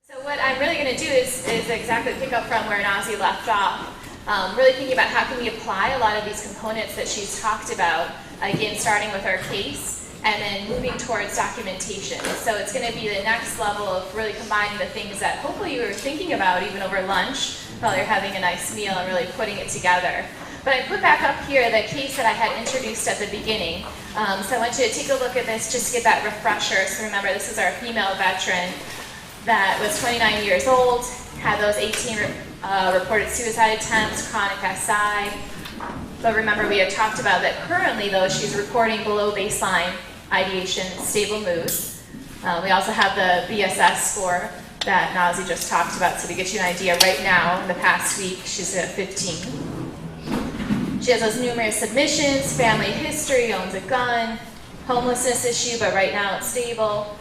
So what I'm really going to do is exactly pick up from where Nazi left off. Really thinking about how can we apply a lot of these components that she's talked about, again starting with our case and then moving towards documentation. So it's going to be the next level of really combining the things that hopefully you were thinking about even over lunch while you're having a nice meal and really putting it together. But I put back up here the case that I had introduced at the beginning. So I want you to take a look at this just to get that refresher. So remember, this is our female veteran that was 29 years old, had those 18 reported suicide attempts, chronic SI. But remember, we had talked about that currently, though, she's reporting below baseline ideation, stable mood. We also have the BSS score that Nazi just talked about, so to get you an idea, right now, in the past week, she's at 15. She has those numerous submissions, family history, owns a gun, homelessness issue, but right now it's stable.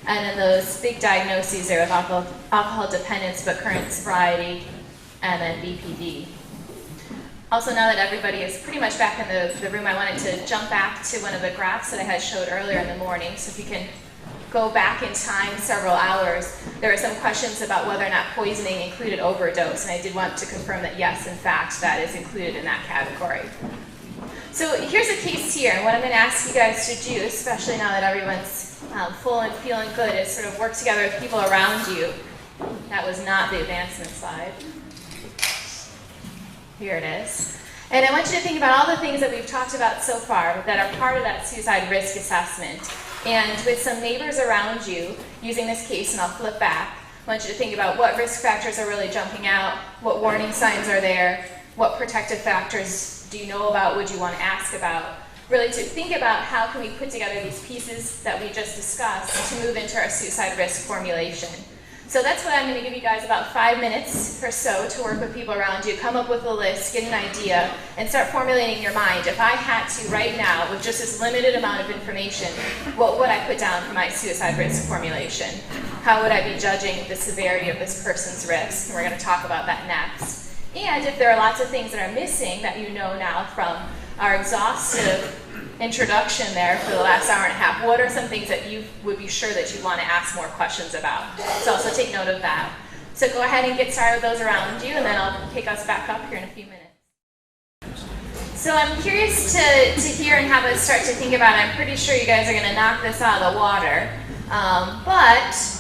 And then those big diagnoses there with alcohol dependence, but current sobriety, and then BPD. Also, now that everybody is pretty much back in the room, I wanted to jump back to one of the graphs that I had showed earlier in the morning. So if you can go back in time several hours, there were some questions about whether or not poisoning included overdose, and I did want to confirm that yes, in fact, that is included in that category. So here's a case here, and what I'm going to ask you guys to do, especially now that everyone's full and feeling good, is sort of work together with people around you. That was not the advancement slide. Here it is. And I want you to think about all the things that we've talked about so far that are part of that suicide risk assessment. And with some neighbors around you, using this case, and I'll flip back, I want you to think about what risk factors are really jumping out, what warning signs are there, what protective factors do you know about, would you want to ask about. Really to think about how can we put together these pieces that we just discussed to move into our suicide risk formulation. So that's what I'm going to give you guys about 5 minutes or so to work with people around you, come up with a list, get an idea, and start formulating in your mind. If I had to right now, with just this limited amount of information, what would I put down for my suicide risk formulation? How would I be judging the severity of this person's risk? And we're going to talk about that next. And if there are lots of things that are missing that you know now from our exhaustive introduction there for the last hour and a half, what are some things that you would be sure that you want to ask more questions about? So also take note of that. So go ahead and get started with those around you, and then I'll pick us back up here in a few minutes. So I'm curious to hear and have us start to think about, I'm pretty sure you guys are going to knock this out of the water, but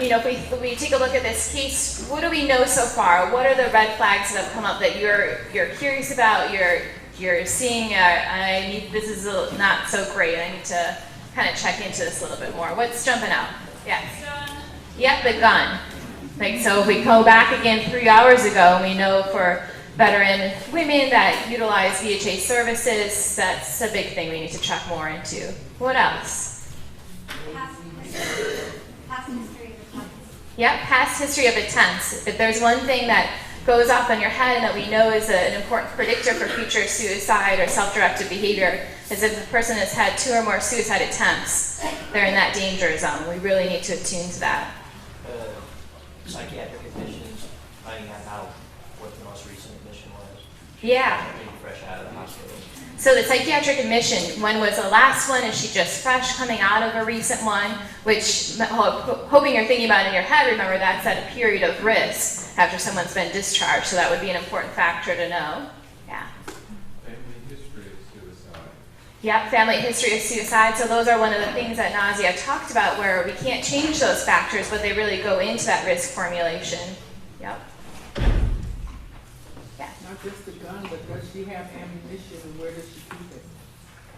you know, if we take a look at this case, what do we know so far? What are the red flags that have come up that you're curious about, you're seeing, this is not so great, I need to kind of check into this a little bit more. What's jumping out? Yes? Yep, the gun. Like, so if we go back again 3 hours ago, we know for veteran women that utilize VHA services, that's a big thing we need to check more into. What else? Past history of attempts. Yep, past history of attempts. If there's one thing that goes off on your head and that we know is an important predictor for future suicide or self-directed behavior is if the person has had 2 or more suicide attempts, they're in that danger zone. We really need to attune to that. Psychiatric admissions, finding out what the most recent admission was. Yeah. Being fresh out of the hospital. So the psychiatric admission, when was the last one? Is she just fresh coming out of a recent one? Which, hoping you're thinking about in your head, remember that's at a period of risk after someone's been discharged, so that would be an important factor to know. Yeah. Family history of suicide. Yep, family history of suicide. So those are one of the things that Nazia talked about where we can't change those factors, but they really go into that risk formulation. Yep. Yeah. Not just the gun, but does she have ammunition and where does she keep it?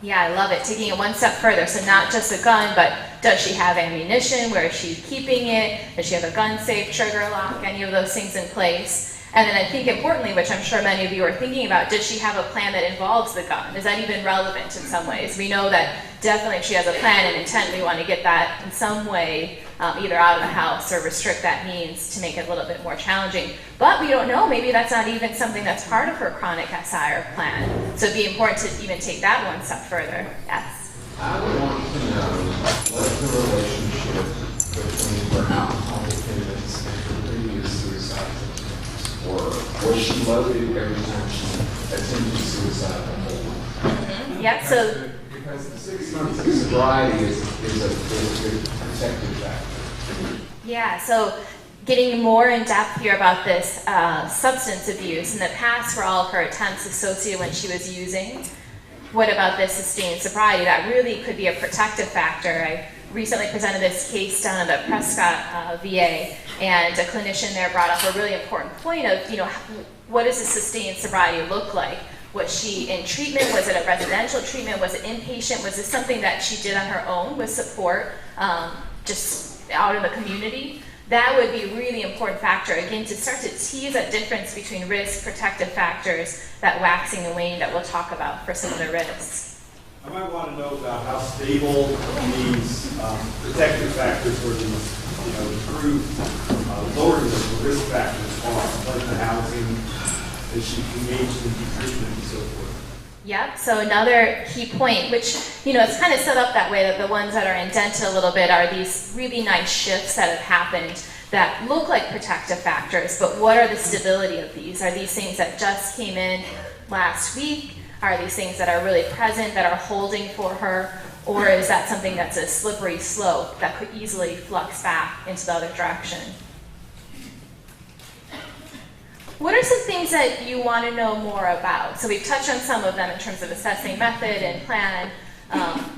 Yeah, I love it. Taking it one step further. So not just a gun, but does she have ammunition? Where is she keeping it? Does she have a gun safe, trigger lock, any of those things in place? And then I think importantly, which I'm sure many of you are thinking about, does she have a plan that involves the gun? Is that even relevant in some ways? We know that definitely if she has a plan and intent, we want to get that in some way either out of the house or restrict that means to make it a little bit more challenging. But we don't know, maybe that's not even something that's part of her chronic SI or plan. So it'd be important to even take that one step further. Yes? I would want to know what the relationship between her alcohol dependence and her previous suicide attempts were. Was she loaded every time she attempted suicide before? Yep, so Because the 6 months of sobriety is a good protective factor. Yeah, so getting more in depth here about this substance abuse. In the past, were all of her attempts associated when she was using? What about this sustained sobriety? That really could be a protective factor. I recently presented this case down at the Prescott VA, and a clinician there brought up a really important point of, you know, what does a sustained sobriety look like? Was she in treatment? Was it a residential treatment? Was it inpatient? Was this something that she did on her own with support, just out in the community? That would be a really important factor, again, to start to tease that difference between risk, protective factors, that waxing and waning that we'll talk about for some of the risks. I might want to know about how stable these protective factors or these, improved lowering the risk factors are, like the housing, that she engaged in treatment and so forth. Yep, so another key point, which, it's kind of set up that way that the ones that are indented a little bit are these really nice shifts that have happened that look like protective factors, but what are the stability of these? Are these things that just came in last week? Are these things that are really present, that are holding for her? Or is that something that's a slippery slope that could easily flux back into the other direction? What are some things that you want to know more about? So we've touched on some of them in terms of assessing method and plan,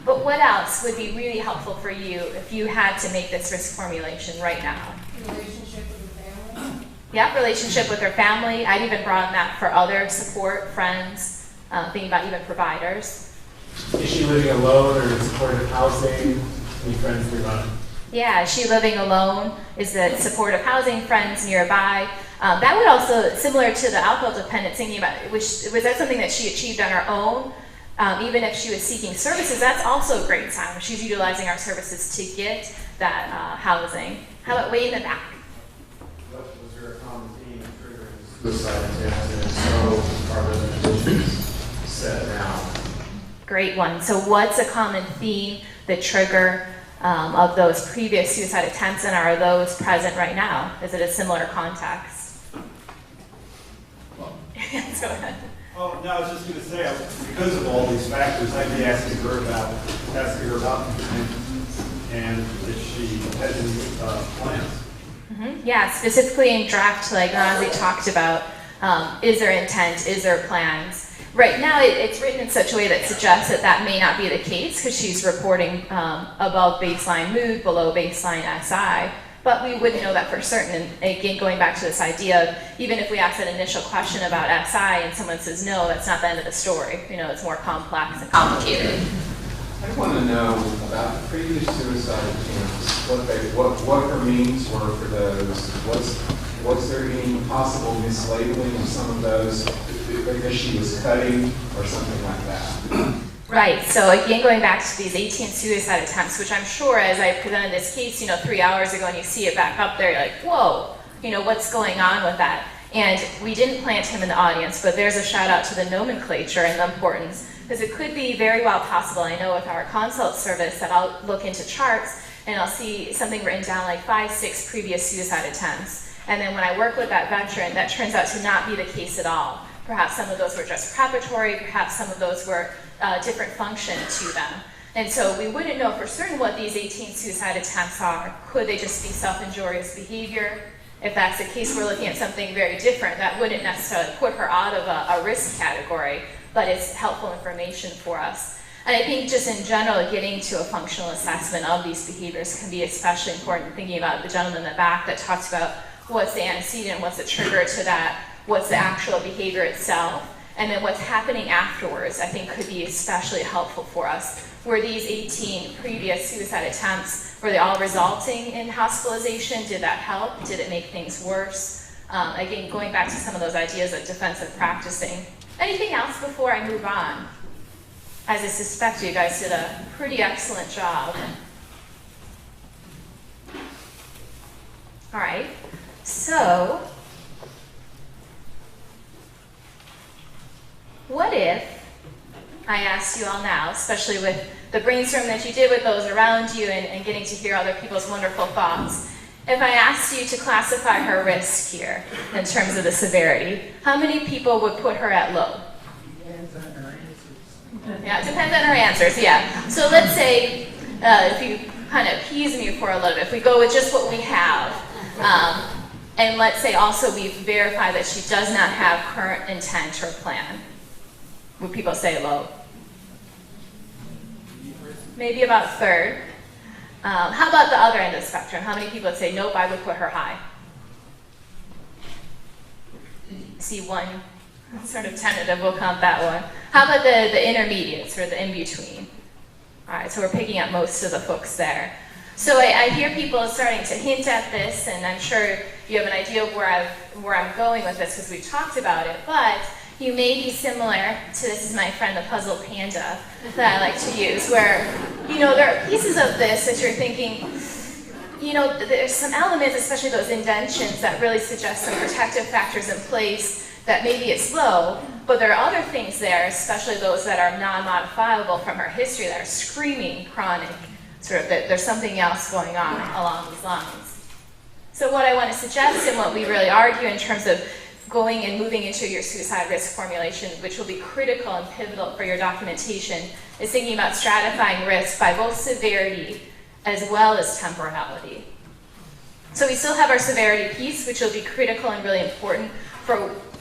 but what else would be really helpful for you if you had to make this risk formulation right now? Relationship with the family. Yeah, relationship with her family. I'd even broaden that for other support, friends, thinking about even providers. Is she living alone or in supportive housing? Any friends nearby? Yeah, is she living alone? Is it supportive housing, friends nearby? That would also, similar to the alcohol dependence, thinking about, was that something that she achieved on her own? Even if she was seeking services, that's also a great sign. If she's utilizing our services to get that housing. How about way in the back? What was your common theme of triggering suicide attempts, and so are the conditions set now? Great one. So what's a common theme, the trigger of those previous suicide attempts, and are those present right now? Is it a similar context? Yes, go ahead. Oh, no, I was just going to say, because of all these factors, I'd be asking her about treatment and if she had any plans. Yeah, specifically in draft, like Nazi talked about, is there intent, is there plans? Right now, it's written in such a way that suggests that that may not be the case because she's reporting above baseline mood, below baseline SI, but we wouldn't know that for certain. And again, going back to this idea of even if we ask that initial question about SI and someone says no, that's not the end of the story. It's more complex and complicated. I want to know about the previous suicide attempts, what her means were for those. Was there any possible mislabeling of some of those because she was cutting or something like that? Right, so again, going back to these 18 suicide attempts, which I'm sure as I presented this case, 3 hours ago, and you see it back up there, you're like, whoa, what's going on with that? And we didn't plant him in the audience, but there's a shout out to the nomenclature and the importance, because it could be very well possible, I know with our consult service, that I'll look into charts and I'll see something written down like 5, 6 previous suicide attempts. And then when I work with that veteran, that turns out to not be the case at all. Perhaps some of those were just preparatory, perhaps some of those were different function to them. And so we wouldn't know for certain what these 18 suicide attempts are. Could they just be self-injurious behavior? If that's the case, we're looking at something very different. That wouldn't necessarily put her out of a risk category, but it's helpful information for us. And I think just in general, getting to a functional assessment of these behaviors can be especially important, thinking about the gentleman in the back that talks about what's the antecedent, what's the trigger to that, what's the actual behavior itself, and then what's happening afterwards, I think could be especially helpful for us. Were these 18 previous suicide attempts, were they all resulting in hospitalization? Did that help? Did it make things worse? Again, going back to some of those ideas of defensive practicing. Anything else before I move on? As I suspect you guys did a pretty excellent job. All right, so what if I asked you all now, especially with the brainstorm that you did with those around you and getting to hear other people's wonderful thoughts, if I asked you to classify her risk here in terms of the severity, how many people would put her at low? Yeah, it depends on her answers, yeah. So let's say if you kind of appease me for a little bit, if we go with just what we have, and let's say also we've verified that she does not have current intent or plan, would people say low? Maybe about a third. How about the other end of the spectrum? How many people would say, nope, I would put her high? See one sort of tentative, we'll count that one. How about the intermediates, or the in-between? All right, so we're picking up most of the folks there. So I hear people starting to hint at this, and I'm sure you have an idea of where I'm going with this because we've talked about it, but you may be similar to, this is my friend the Puzzle Panda that I like to use, where, there are pieces of this that you're thinking, there's some elements, especially those indentions, that really suggest some protective factors in place that maybe it's low, but there are other things there, especially those that are non-modifiable from her history that are screaming chronic, sort of that there's something else going on along these lines. So what I want to suggest, and what we really argue in terms of going and moving into your suicide risk formulation, which will be critical and pivotal for your documentation, is thinking about stratifying risk by both severity as well as temporality. So we still have our severity piece, which will be critical and really important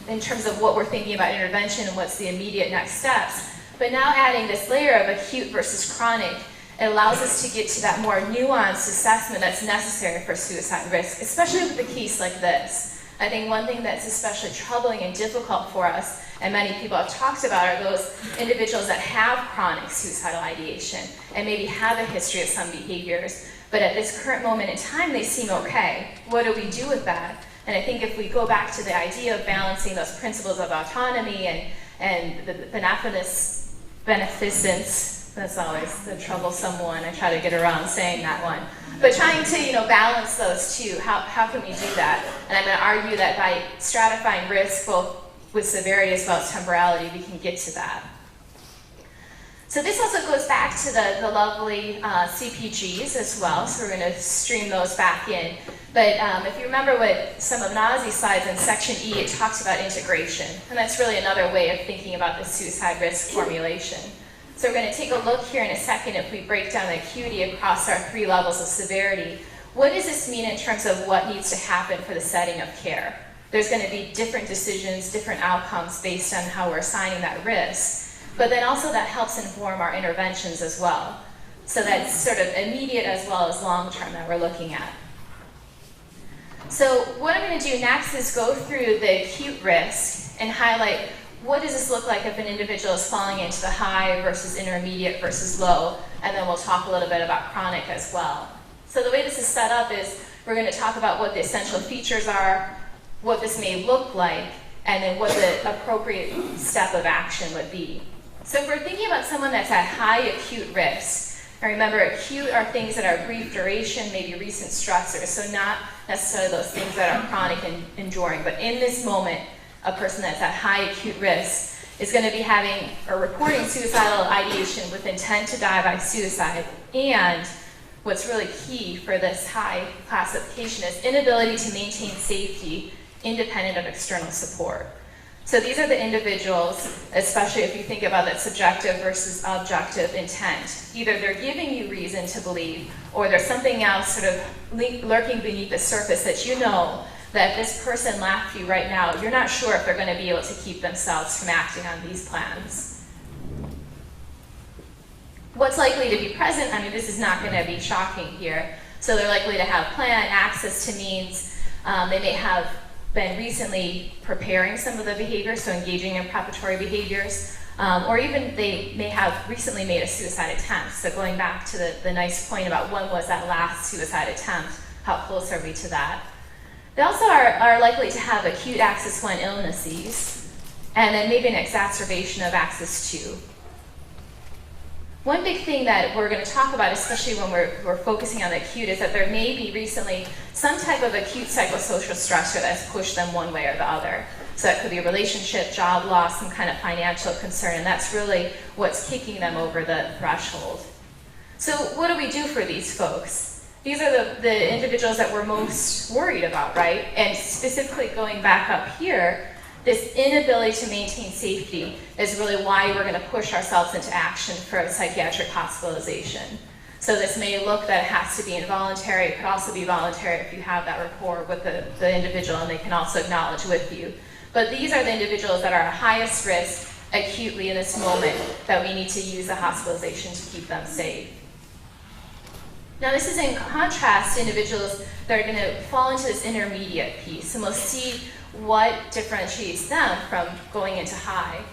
in terms of what we're thinking about intervention and what's the immediate next steps. But now adding this layer of acute versus chronic, it allows us to get to that more nuanced assessment that's necessary for suicide risk, especially with a case like this. I think one thing that's especially troubling and difficult for us, and many people have talked about, are those individuals that have chronic suicidal ideation and maybe have a history of some behaviors, but at this current moment in time, they seem okay. What do we do with that? And I think if we go back to the idea of balancing those principles of autonomy and the beneficence, that's always the troublesome one. I try to get around saying that one. But trying to, balance those two, how can we do that? And I'm going to argue that by stratifying risk, both with severity as well as temporality, we can get to that. So this also goes back to the lovely CPGs as well, so we're going to stream those back in. But if you remember what some of Nazi's slides in section E, it talks about integration. And that's really another way of thinking about the suicide risk formulation. So we're going to take a look here in a second if we break down the acuity across our 3 levels of severity. What does this mean in terms of what needs to happen for the setting of care? There's going to be different decisions, different outcomes based on how we're assigning that risk. But then also that helps inform our interventions as well. So that's sort of immediate as well as long-term that we're looking at. So what I'm going to do next is go through the acute risk and highlight what does this look like if an individual is falling into the high versus intermediate versus low, and then we'll talk a little bit about chronic as well. So the way this is set up is we're going to talk about what the essential features are, what this may look like, and then what the appropriate step of action would be. So if we're thinking about someone that's at high acute risk, and remember acute are things that are brief duration, maybe recent stressors, so not necessarily those things that are chronic and enduring, but in this moment, a person that's at high acute risk is going to be having or reporting suicidal ideation with intent to die by suicide. And what's really key for this high classification is inability to maintain safety independent of external support. So these are the individuals, especially if you think about that subjective versus objective intent. Either they're giving you reason to believe, or there's something else sort of lurking beneath the surface that you know that if this person left you right now, you're not sure if they're going to be able to keep themselves from acting on these plans. What's likely to be present? I mean, this is not going to be shocking here. So they're likely to have plan, access to means. They may have been recently preparing some of the behaviors, so engaging in preparatory behaviors, or even they may have recently made a suicide attempt. So going back to the nice point about when was that last suicide attempt, how close are we to that? They also are likely to have acute axis 1 illnesses, and then maybe an exacerbation of axis 2. One big thing that we're going to talk about, especially when we're focusing on the acute, is that there may be recently some type of acute psychosocial stressor that's pushed them one way or the other. So that could be a relationship, job loss, some kind of financial concern, and that's really what's kicking them over the threshold. So what do we do for these folks? These are the individuals that we're most worried about, right? And specifically going back up here, this inability to maintain safety is really why we're going to push ourselves into action for a psychiatric hospitalization. So So this may look that it has to be involuntary. It could also be voluntary if you have that rapport with the individual and they can also acknowledge with you. But these are the individuals that are at highest risk acutely in this moment that we need to use a hospitalization to keep them safe. Now this is in contrast to individuals that are going to fall into this intermediate piece, and we'll see what differentiates them from going into high.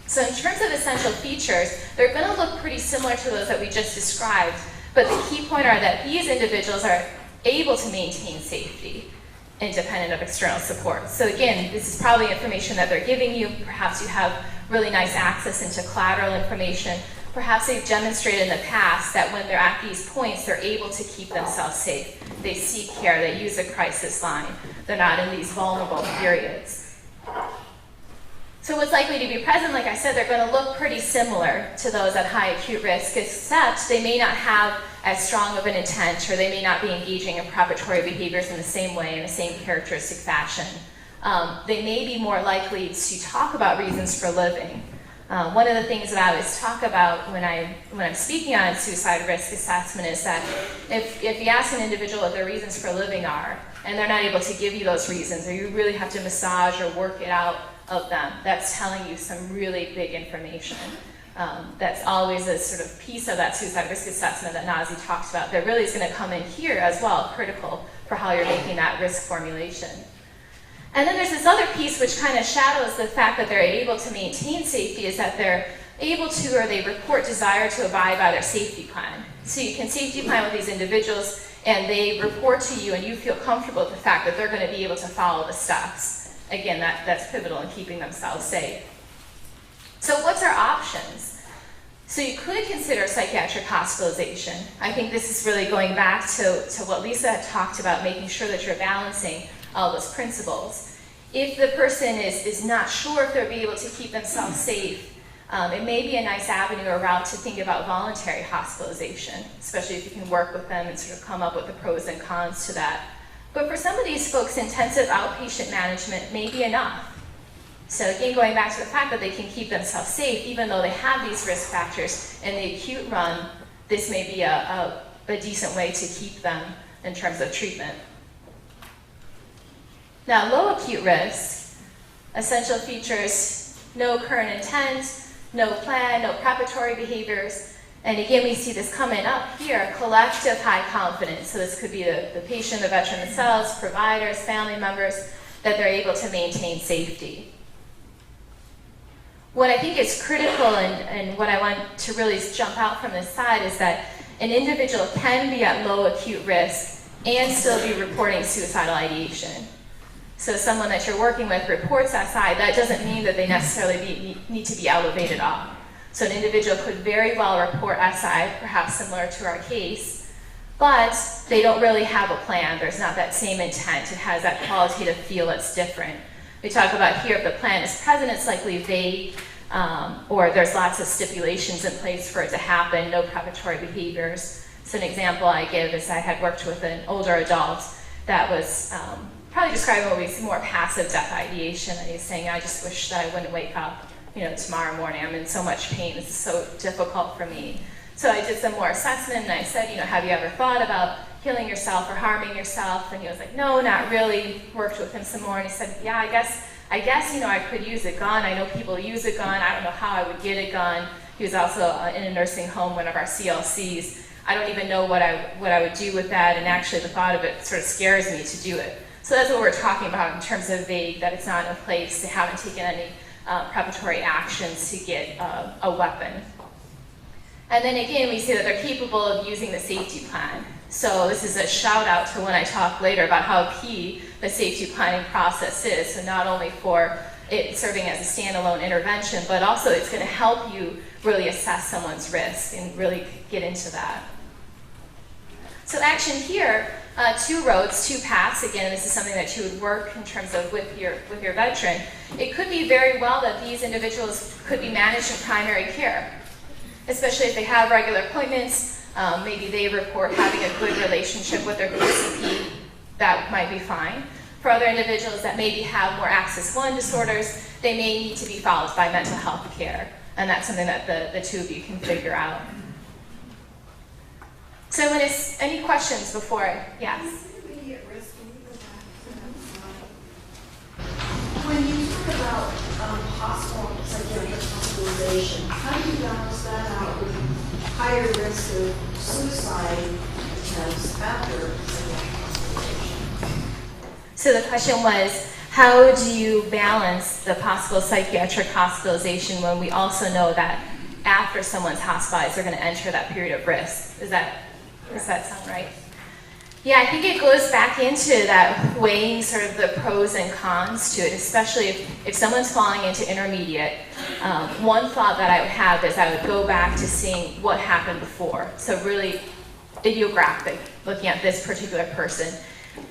So in terms of essential features, they're going to look pretty similar to those that we just described, but the key point are that these individuals are able to maintain safety independent of external support. So again, this is probably information that they're giving you. Perhaps you have really nice access into collateral information. Perhaps they've demonstrated in the past that when they're at these points, they're able to keep themselves safe. They seek care, they use a crisis line. They're not in these vulnerable periods. So what's likely to be present, like I said, they're going to look pretty similar to those at high acute risk, except they may not have as strong of an intent, or they may not be engaging in preparatory behaviors in the same way, in the same characteristic fashion. They may be more likely to talk about reasons for living. One of the things that I always talk about when I'm speaking on suicide risk assessment is that if you ask an individual what their reasons for living are, and they're not able to give you those reasons, or you really have to massage or work it out of them, that's telling you some really big information. That's always a sort of piece of that suicide risk assessment that Nazi talks about that really is going to come in here as well, critical for how you're making that risk formulation. And then there's this other piece which kind of shadows the fact that they're able to maintain safety, is that they're able to, or they report desire to abide by their safety plan. So you can safety plan with these individuals and they report to you and you feel comfortable with the fact that they're going to be able to follow the steps. Again, that's pivotal in keeping themselves safe. So what's our options? So you could consider psychiatric hospitalization. I think this is really going back to what Lisa had talked about, making sure that you're balancing all those principles. If the person is not sure if they'll be able to keep themselves safe, it may be a nice avenue or route to think about voluntary hospitalization, especially if you can work with them and sort of come up with the pros and cons to that. But for some of these folks, intensive outpatient management may be enough. So again, going back to the fact that they can keep themselves safe, even though they have these risk factors in the acute run, this may be a decent way to keep them in terms of treatment. Now, low acute risk, essential features, no current intent, no plan, no preparatory behaviors. And again, we see this coming up here, collective high confidence. So this could be the patient, the veteran themselves, providers, family members, that they're able to maintain safety. What I think is critical and what I want to really jump out from this side is that an individual can be at low acute risk and still be reporting suicidal ideation. So someone that you're working with reports SI, that doesn't mean that they necessarily need to be elevated up. So an individual could very well report SI, perhaps similar to our case, but they don't really have a plan. There's not that same intent. It has that qualitative feel that's different. We talk about here, if the plan is present, it's likely vague, or there's lots of stipulations in place for it to happen, no preparatory behaviors. So an example I give is I had worked with an older adult that was probably describing what we see more passive death ideation, and he's saying, I just wish that I wouldn't wake up, tomorrow morning. I'm in so much pain. This is so difficult for me. So I did some more assessment, and I said, have you ever thought about killing yourself or harming yourself? And he was like, no, not really. Worked with him some more, and he said, yeah, I guess I could use a gun. I know people use a gun. I don't know how I would get a gun. He was also in a nursing home, one of our CLCs. I don't even know what I would do with that, and actually the thought of it sort of scares me to do it. So that's what we're talking about in terms of vague, that it's not in place, they haven't taken any preparatory actions to get a weapon. And then again, we see that they're capable of using the safety plan. So this is a shout out to when I talk later about how key the safety planning process is. So not only for it serving as a standalone intervention, but also it's going to help you really assess someone's risk and really get into that. So action here, 2 roads, 2 paths. Again, this is something that you would work in terms of with your veteran. It could be very well that these individuals could be managed in primary care, especially if they have regular appointments. Maybe they report having a good relationship with their PCP. That might be fine. For other individuals that maybe have more Axis I disorders, they may need to be followed by mental health care. And that's something that the two of you can figure out. So when it's, any questions before? Yes. Immediate risk, can you go back to that? When you talk about hospital psychiatric hospitalization, how do you balance that out with higher risk of suicide attempts after psychiatric hospitalization? So the question was, how do you balance the possible psychiatric hospitalization when we also know that after someone's hospitalized, they're going to enter that period of risk? Does that sound right? Yeah, I think it goes back into that weighing sort of the pros and cons to it, especially if someone's falling into intermediate. One thought that I would have is I would go back to seeing what happened before. So really idiographic, looking at this particular person.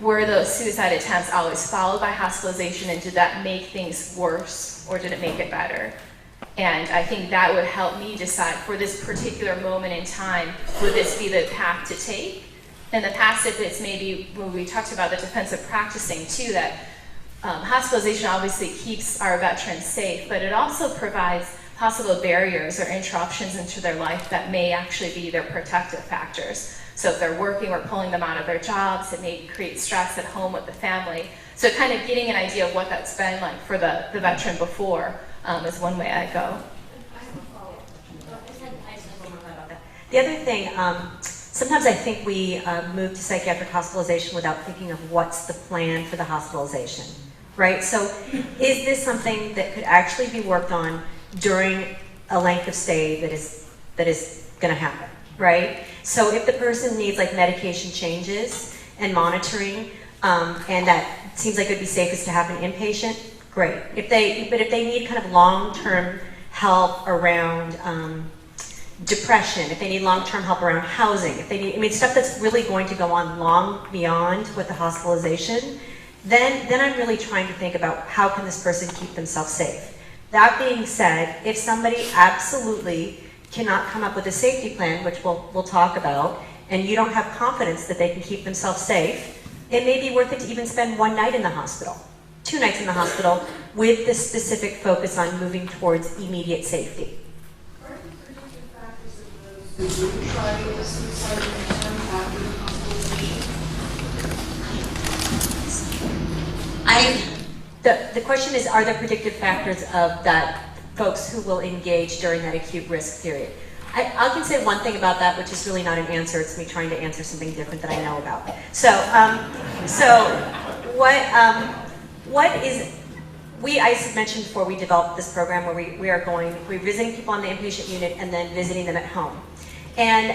Were those suicide attempts always followed by hospitalization, and did that make things worse or did it make it better? And I think that would help me decide for this particular moment in time, would this be the path to take? In the past, if it's maybe when we talked about the defensive practicing too, that hospitalization obviously keeps our veterans safe, but it also provides possible barriers or interruptions into their life that may actually be their protective factors. So if they're working, we're pulling them out of their jobs. It may create stress at home with the family. So kind of getting an idea of what that's been like for the veteran before is one way I go. I have a follow-up. I just have one more thought about that. The other thing, sometimes I think we move to psychiatric hospitalization without thinking of what's the plan for the hospitalization, right? So is this something that could actually be worked on during a length of stay that is going to happen, right? So if the person needs like medication changes and monitoring, and that seems like it would be safest to have an inpatient, great. But if they need kind of long-term help around depression, if they need long-term help around housing, if they need, stuff that's really going to go on long beyond what the hospitalization, then I'm really trying to think about how can this person keep themselves safe. That being said, if somebody absolutely cannot come up with a safety plan, which we'll talk about, and you don't have confidence that they can keep themselves safe, it may be worth it to even spend one night in the hospital, 2 nights in the hospital, with the specific focus on moving towards immediate safety. Are there predictive factors of those who do try a suicide attempt after hospitalization? The question is, are there predictive factors of that folks who will engage during that acute risk period? I can say one thing about that, which is really not an answer. It's me trying to answer something different that I know about. I mentioned before, we developed this program where we're visiting people on the inpatient unit and then visiting them at home. And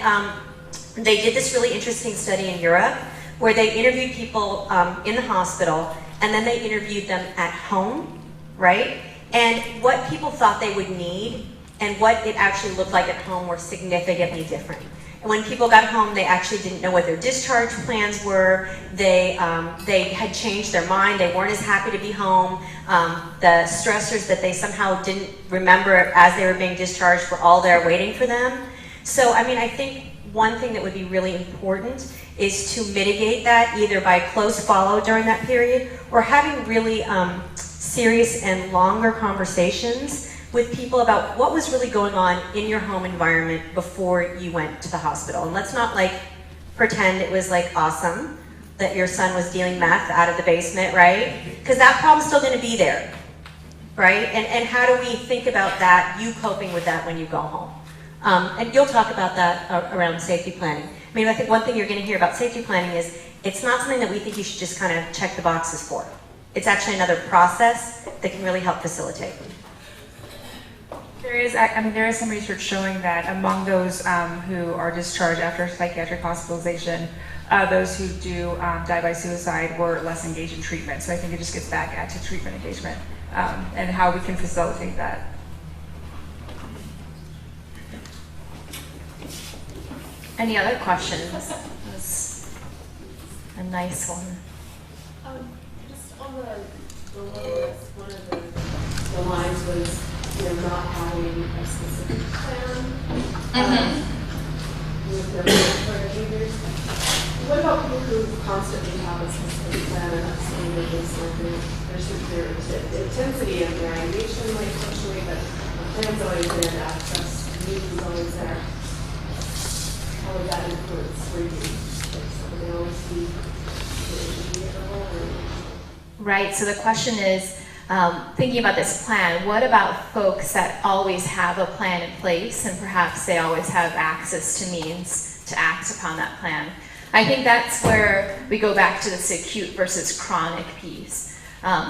they did this really interesting study in Europe where they interviewed people in the hospital and then they interviewed them at home, right? And what people thought they would need and what it actually looked like at home were significantly different. And when people got home, they actually didn't know what their discharge plans were. They had changed their mind. They weren't as happy to be home. The stressors that they somehow didn't remember as they were being discharged were all there waiting for them. So, I mean, I think one thing that would be really important is to mitigate that either by close follow during that period or having really serious and longer conversations with people about what was really going on in your home environment before you went to the hospital. And let's not like pretend it was like awesome that your son was dealing meth out of the basement, right? Because that problem's still gonna be there, right? And how do we think about that, you coping with that when you go home? And you'll talk about that around safety planning. I mean, I think one thing you're gonna hear about safety planning is it's not something that we think you should just kind of check the boxes for. It's actually another process that can really help facilitate. There is some research showing that among those who are discharged after psychiatric hospitalization, those who do die by suicide were less engaged in treatment. So I think it just gets back at to treatment engagement and how we can facilitate that. Any other questions? That was a nice one. Just on the lower list, one of the lines was, not having a specific plan with their behaviors. What about people who constantly have a specific plan and not seeing that the intensity of their ideation might fluctuate, but the plan's always there, that trust need is always there. how would that influence reviews? Like, so they always see the intermediate level or? Right, so the question is, thinking about this plan, what about folks that always have a plan in place and perhaps they always have access to means to act upon that plan? I think that's where we go back to this acute versus chronic piece.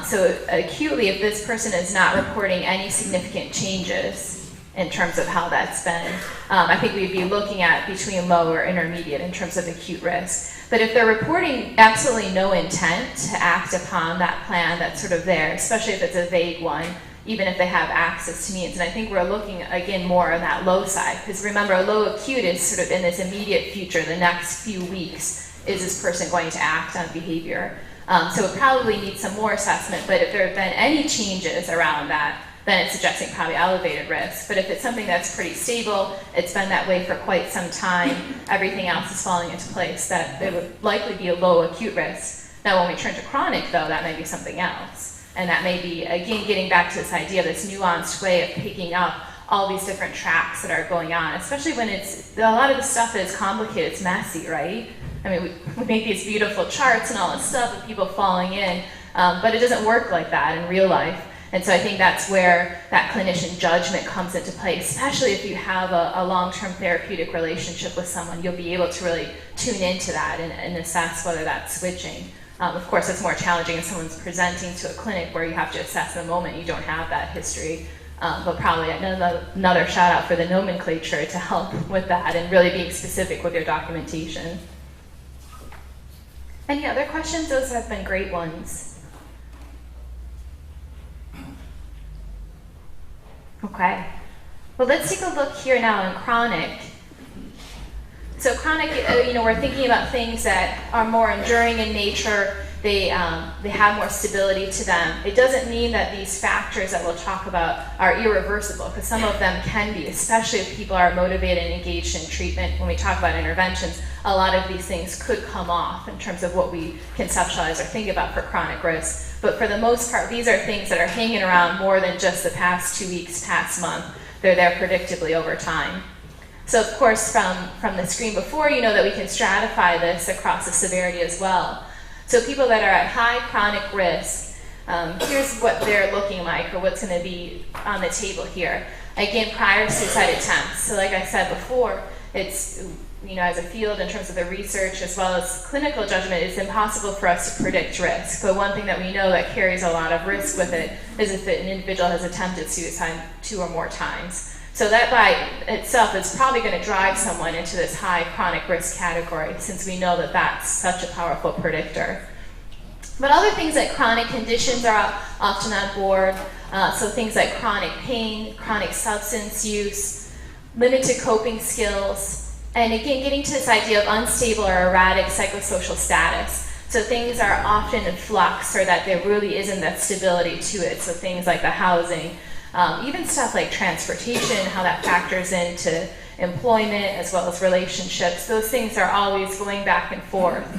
So acutely, if this person is not reporting any significant changes in terms of how that's been, I think we'd be looking at between low or intermediate in terms of acute risk. But if they're reporting absolutely no intent to act upon that plan that's sort of there, especially if it's a vague one, even if they have access to means, and I think we're looking again more on that low side, because remember, low acute is sort of in this immediate future, the next few weeks, is this person going to act on behavior? So it probably needs some more assessment, but if there have been any changes around that, then it's suggesting probably elevated risk. But if it's something that's pretty stable, it's been that way for quite some time, everything else is falling into place, that it would likely be a low acute risk. Now when we turn to chronic though, that may be something else. And that may be, again, getting back to this idea, this nuanced way of picking up all these different tracks that are going on, especially when a lot of the stuff is complicated, it's messy, right? I mean, we make these beautiful charts and all this stuff of people falling in, but it doesn't work like that in real life. And so I think that's where that clinician judgment comes into play, especially if you have a long-term therapeutic relationship with someone. You'll be able to really tune into that and assess whether that's switching. Of course, it's more challenging if someone's presenting to a clinic where you have to assess the moment you don't have that history. But probably another shout out for the nomenclature to help with that and really being specific with your documentation. Any other questions? Those have been great ones. Okay, well let's take a look here now in chronic. So chronic, we're thinking about things that are more enduring in nature. They have more stability to them. It doesn't mean that these factors that we'll talk about are irreversible, because some of them can be, especially if people are motivated and engaged in treatment. When we talk about interventions, a lot of these things could come off in terms of what we conceptualize or think about for chronic risk. But for the most part, these are things that are hanging around more than just the past 2 weeks, past month. They're there predictably over time. So of course, from the screen before, you know that we can stratify this across the severity as well. So people that are at high chronic risk, here's what they're looking like, or what's going to be on the table here. Again, prior suicide attempts. So like I said before, it's, as a field in terms of the research as well as clinical judgment, it's impossible for us to predict risk. But one thing that we know that carries a lot of risk with it is if an individual has attempted suicide 2 or more times. So that by itself is probably going to drive someone into this high chronic risk category, since we know that that's such a powerful predictor. But other things like chronic conditions are often on board. So things like chronic pain, chronic substance use, limited coping skills, and again, getting to this idea of unstable or erratic psychosocial status. So things are often in flux, or that there really isn't that stability to it. So things like the housing, even stuff like transportation, how that factors into employment as well as relationships. Those things are always going back and forth.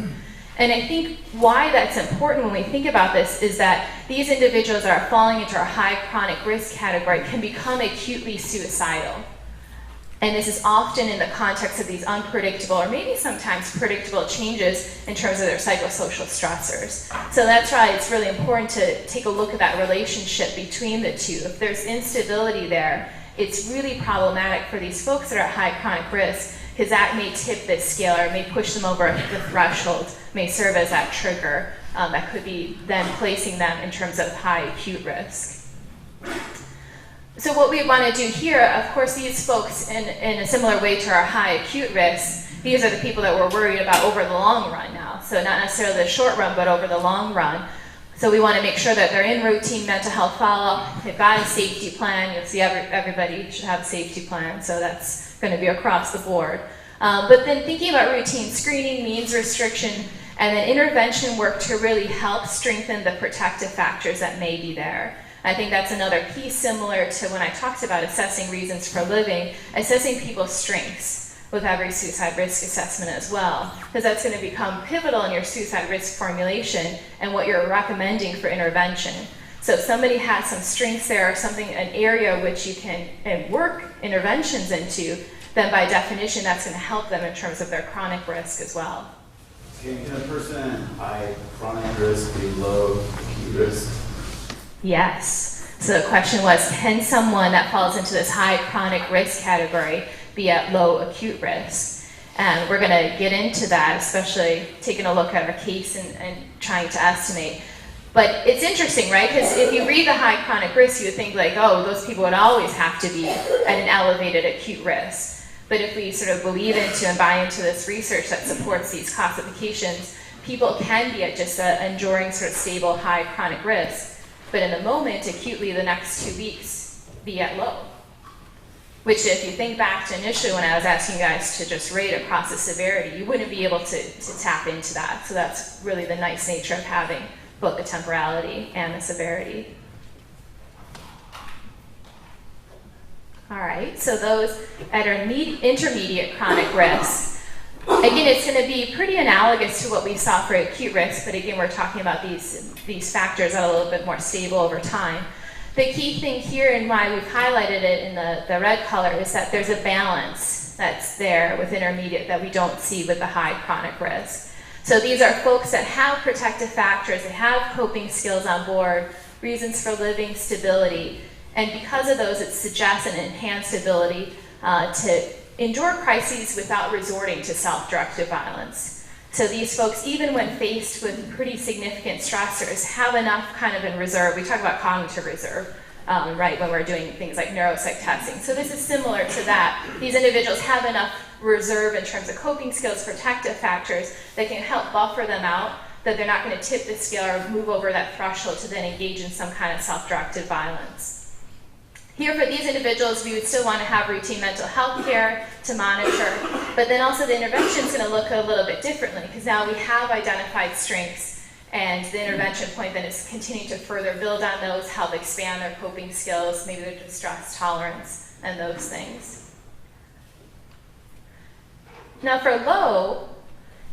And I think why that's important when we think about this is that these individuals that are falling into our high chronic risk category can become acutely suicidal. And this is often in the context of these unpredictable, or maybe sometimes predictable changes in terms of their psychosocial stressors. So that's why it's really important to take a look at that relationship between the two. If there's instability there, it's really problematic for these folks that are at high chronic risk, because that may tip this scale or may push them over the threshold, may serve as that trigger that could be then placing them in terms of high acute risk. So what we want to do here, of course, these folks in a similar way to our high acute risk, these are the people that we're worried about over the long run now. So not necessarily the short run, but over the long run. So we want to make sure that they're in routine mental health follow-up. They've got a safety plan. You'll see everybody should have a safety plan, so that's going to be across the board. But then thinking about routine screening, means restriction, and then intervention work to really help strengthen the protective factors that may be there. I think that's another piece similar to when I talked about assessing reasons for living, assessing people's strengths with every suicide risk assessment as well, because that's going to become pivotal in your suicide risk formulation and what you're recommending for intervention. So if somebody has some strengths there, or something, an area which you can work interventions into, then by definition, that's going to help them in terms of their chronic risk as well. Can a person high chronic risk be low acute risk? Yes. So the question was, can someone that falls into this high chronic risk category be at low acute risk? And we're going to get into that, especially taking a look at our case and trying to estimate. But it's interesting, right? Because if you read the high chronic risk, you would think like, oh, those people would always have to be at an elevated acute risk. But if we sort of believe into and buy into this research that supports these classifications, people can be at just an enduring sort of stable high chronic risk. But in the moment, acutely the next 2 weeks, be at low. Which if you think back to initially when I was asking you guys to just rate across the severity, you wouldn't be able to tap into that. So that's really the nice nature of having both the temporality and the severity. All right, so those at intermediate chronic risk, again, it's going to be pretty analogous to what we saw for acute risk, but again, we're talking about these factors that are a little bit more stable over time. The key thing here and why we've highlighted it in the red color is that there's a balance that's there with intermediate that we don't see with the high chronic risk. So these are folks that have protective factors, they have coping skills on board, reasons for living, stability, and because of those, it suggests an enhanced ability to endure crises without resorting to self-directed violence. So these folks, even when faced with pretty significant stressors, have enough kind of in reserve. We talk about cognitive reserve, right, when we're doing things like neuropsych testing. So this is similar to that. These individuals have enough reserve in terms of coping skills, protective factors that can help buffer them out, that they're not going to tip the scale or move over that threshold to then engage in some kind of self-directed violence. Here for these individuals, we would still want to have routine mental health care to monitor, but then also the intervention is going to look a little bit differently because now we have identified strengths and the intervention point then is continuing to further build on those, help expand their coping skills, maybe their distress tolerance and those things. Now for low,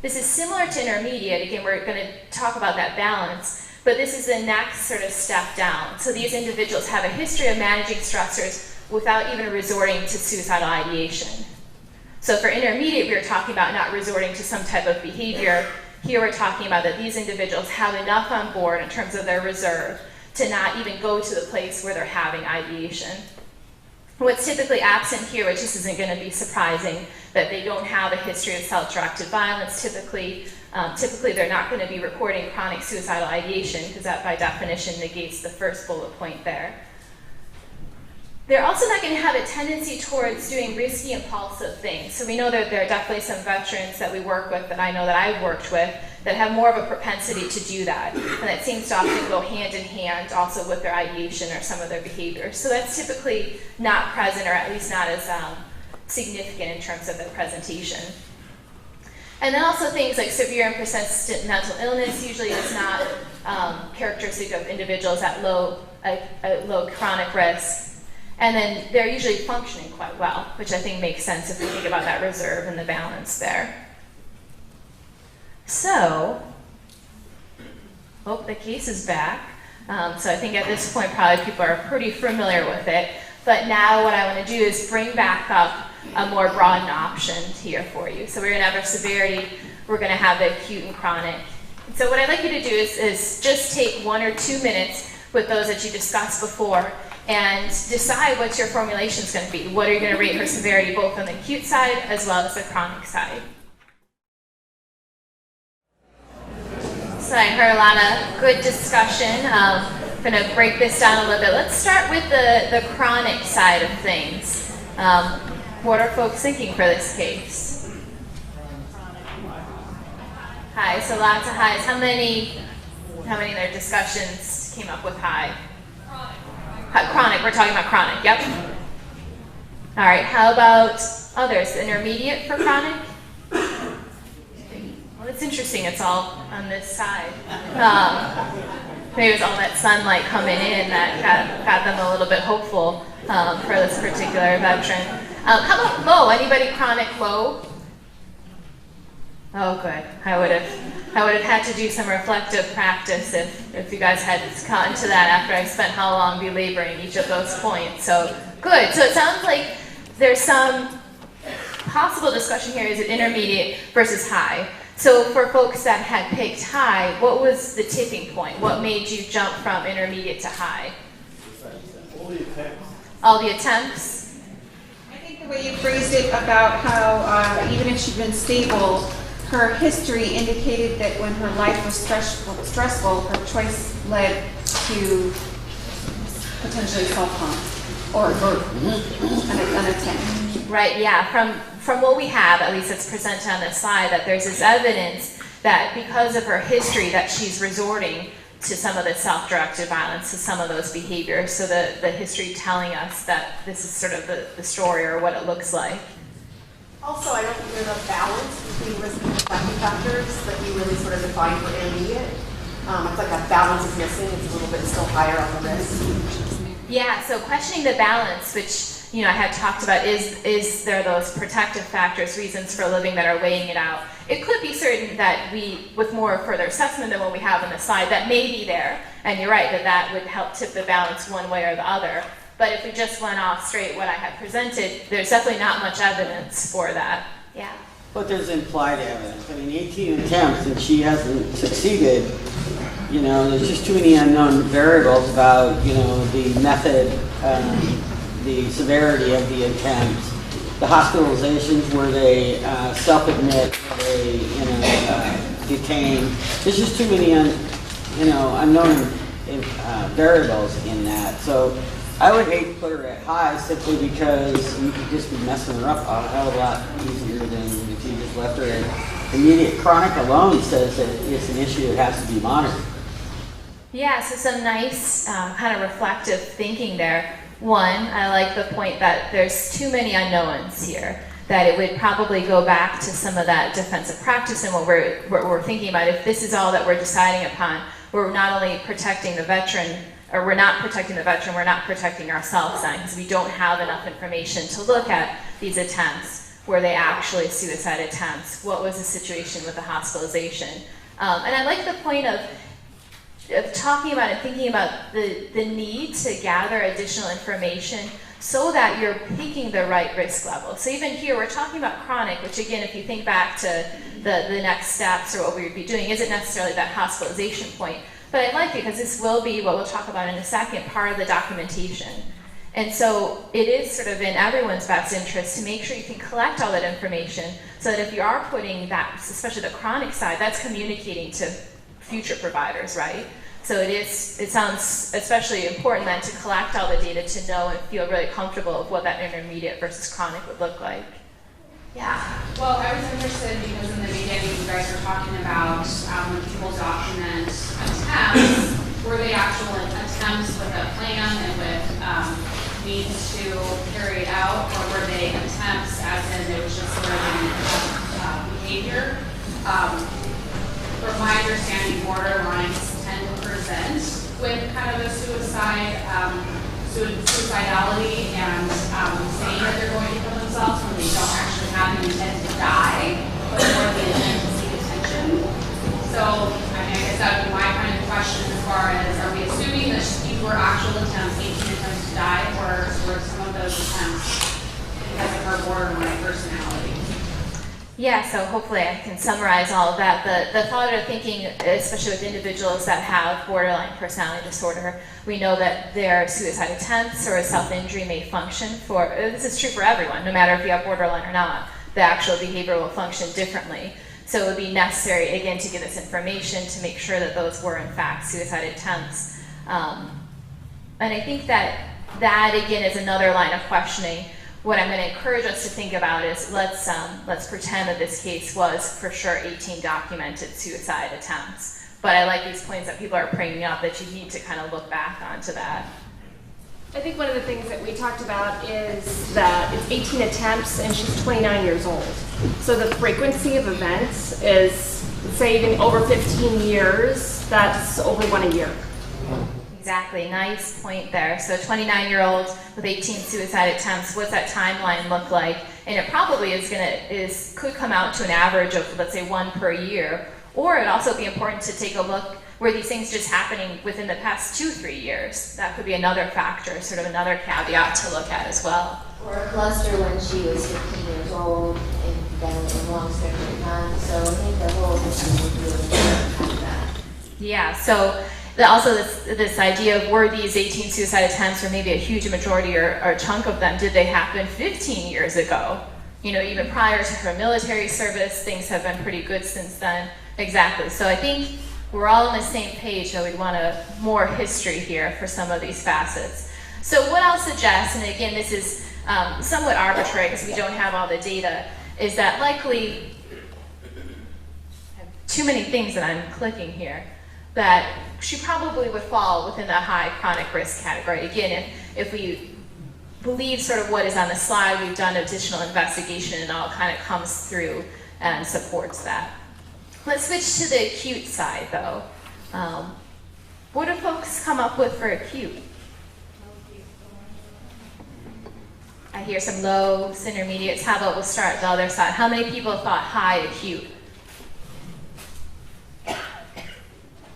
this is similar to intermediate. Again, we're going to talk about that balance. But this is the next sort of step down. So these individuals have a history of managing stressors without even resorting to suicidal ideation. So for intermediate, we were talking about not resorting to some type of behavior. Here we're talking about that these individuals have enough on board in terms of their reserve to not even go to the place where they're having ideation. What's typically absent here, which this isn't going to be surprising, that they don't have a history of self-directed violence. Typically they're not going to be reporting chronic suicidal ideation because that by definition negates the first bullet point there. They're also not going to have a tendency towards doing risky, impulsive things. So we know that there are definitely some veterans that we work with, that I know that I've worked with, that have more of a propensity to do that. And that seems to often go hand in hand also with their ideation or some of their behaviors. So that's typically not present, or at least not as significant in terms of their presentation. And then also things like severe and persistent mental illness usually is not characteristic of individuals at low chronic risk. And then they're usually functioning quite well, which I think makes sense if we think about that reserve and the balance there. So, the case is back. So I think at this point probably people are pretty familiar with it. But now what I want to do is bring back up a more broadened option here for you. So we're going to have our severity, we're going to have the acute and chronic. So what I'd like you to do is just take 1 or 2 minutes with those that you discussed before and decide what your formulation is going to be. What are you going to rate for severity both on the acute side as well as the chronic side? So I heard a lot of good discussion. I'm going to break this down a little bit. Let's start with the chronic side of things. What are folks thinking for this case? High, so lots of highs. How many in their discussions came up with high? Chronic, we're talking about chronic, yep. All right, how about others? Intermediate for chronic? Well, it's interesting, it's all on this side. Maybe it was all that sunlight coming in that got them a little bit hopeful for this particular veteran. How about low? Anybody chronic low? Oh, good. I would have had to do some reflective practice if you guys had gotten to that after I spent how long belaboring each of those points. So good. So it sounds like there's some possible discussion here is it intermediate versus high. So for folks that had picked high, what was the tipping point? What made you jump from intermediate to high? All the attempts? I think the way you phrased it about how even if she'd been stable, her history indicated that when her life was stressful, her choice led to potentially self-harm or an attempt. Right, yeah. From what we have, at least it's presented on this slide, that there's this evidence that because of her history that she's resorting to some of the self-directed violence, to some of those behaviors. So the history telling us that this is sort of the story or what it looks like. Also, I don't think there's a balance between risk and protective factors that you really sort of define for intermediate. It's like a balance is missing. It's a little bit still higher on the risk. Yeah, so questioning the balance, which I had talked about, is there those protective factors, reasons for living that are weighing it out? It could be certain that we, with more further assessment than what we have on the slide, that may be there, and you're right, that would help tip the balance one way or the other. But if we just went off straight what I had presented, there's definitely not much evidence for that. Yeah. But there's implied evidence. I mean, 18 attempts and she hasn't succeeded. There's just too many unknown variables about, the method, the severity of the attempts, the hospitalizations where they self-admit, where they, detain. There's just too many, unknown variables in that. So I would hate to put her at high simply because you could just be messing her up a hell of a lot easier than if you just left her at immediate. Chronic alone says that it's an issue that has to be monitored. Yeah, so some nice kind of reflective thinking there. One, I like the point that there's too many unknowns here, that it would probably go back to some of that defensive practice and what we're thinking about. If this is all that we're deciding upon, we're not only protecting the veteran, or we're not protecting the veteran, we're not protecting ourselves then, because we don't have enough information to look at these attempts. Were they actually suicide attempts? What was the situation with the hospitalization? And I like the point of talking about and thinking about the need to gather additional information so that you're picking the right risk level. So even here, we're talking about chronic, which again, if you think back to the next steps or what we would be doing, isn't necessarily that hospitalization point. But I like it because this will be what we'll talk about in a second, part of the documentation. And so it is sort of in everyone's best interest to make sure you can collect all that information so that if you are putting that, especially the chronic side, that's communicating to future providers, right? So it sounds especially important then to collect all the data to know and feel really comfortable with what that intermediate versus chronic would look like. Yeah, well, I was interested because in the beginning you guys were talking about when people document attempts, were they actual attempts with a plan and with means to carry it out, or were they attempts as in it was just sort of behavior? From my understanding, borderlines tend to present with kind of a suicidality and saying that they're going to kill themselves when they don't actually have the intent to die, but more the intent to seek attention. So, I guess that would be my kind of question as far as, are we assuming that these were actual attempts, 18 attempts to die, or were some of those attempts because of her borderline personality? Yeah, so hopefully I can summarize all of that. The thought of thinking, especially with individuals that have borderline personality disorder, we know that their suicide attempts or self-injury may function for, this is true for everyone, no matter if you have borderline or not, the actual behavior will function differently. So it would be necessary, again, to get this information to make sure that those were in fact suicide attempts. And I think that again is another line of questioning. What I'm going to encourage us to think about is let's pretend that this case was for sure 18 documented suicide attempts. But I like these points that people are bringing up that you need to kind of look back onto that. I think one of the things that we talked about is that it's 18 attempts and she's 29 years old. So the frequency of events is, say, even over 15 years, that's over one a year. Exactly, nice point there. So 29-year-old with 18 suicide attempts, what's that timeline look like? And it probably could come out to an average of, let's say, one per year. Or it'd also be important to take a look were these things just happening within the past 2-3 years? That could be another factor, sort of another caveat to look at as well. Or a cluster when she was 15 years old and then a long stretch of time. So I think the whole history would really impact that. Yeah, so also this idea of were these 18 suicide attempts, or maybe a huge majority or a chunk of them, did they happen 15 years ago? You know, even prior to her military service, things have been pretty good since then. Exactly. So I think we're all on the same page that we want more history here for some of these facets. So what I'll suggest, and again, this is somewhat arbitrary because we don't have all the data, is that likely, I have too many things that I'm clicking here, that she probably would fall within the high chronic risk category. Again, if we believe sort of what is on the slide, we've done additional investigation and all kind of comes through and supports that. Let's switch to the acute side though. What do folks come up with for acute? I hear some lows, intermediates. How about we'll start the other side? How many people thought high acute?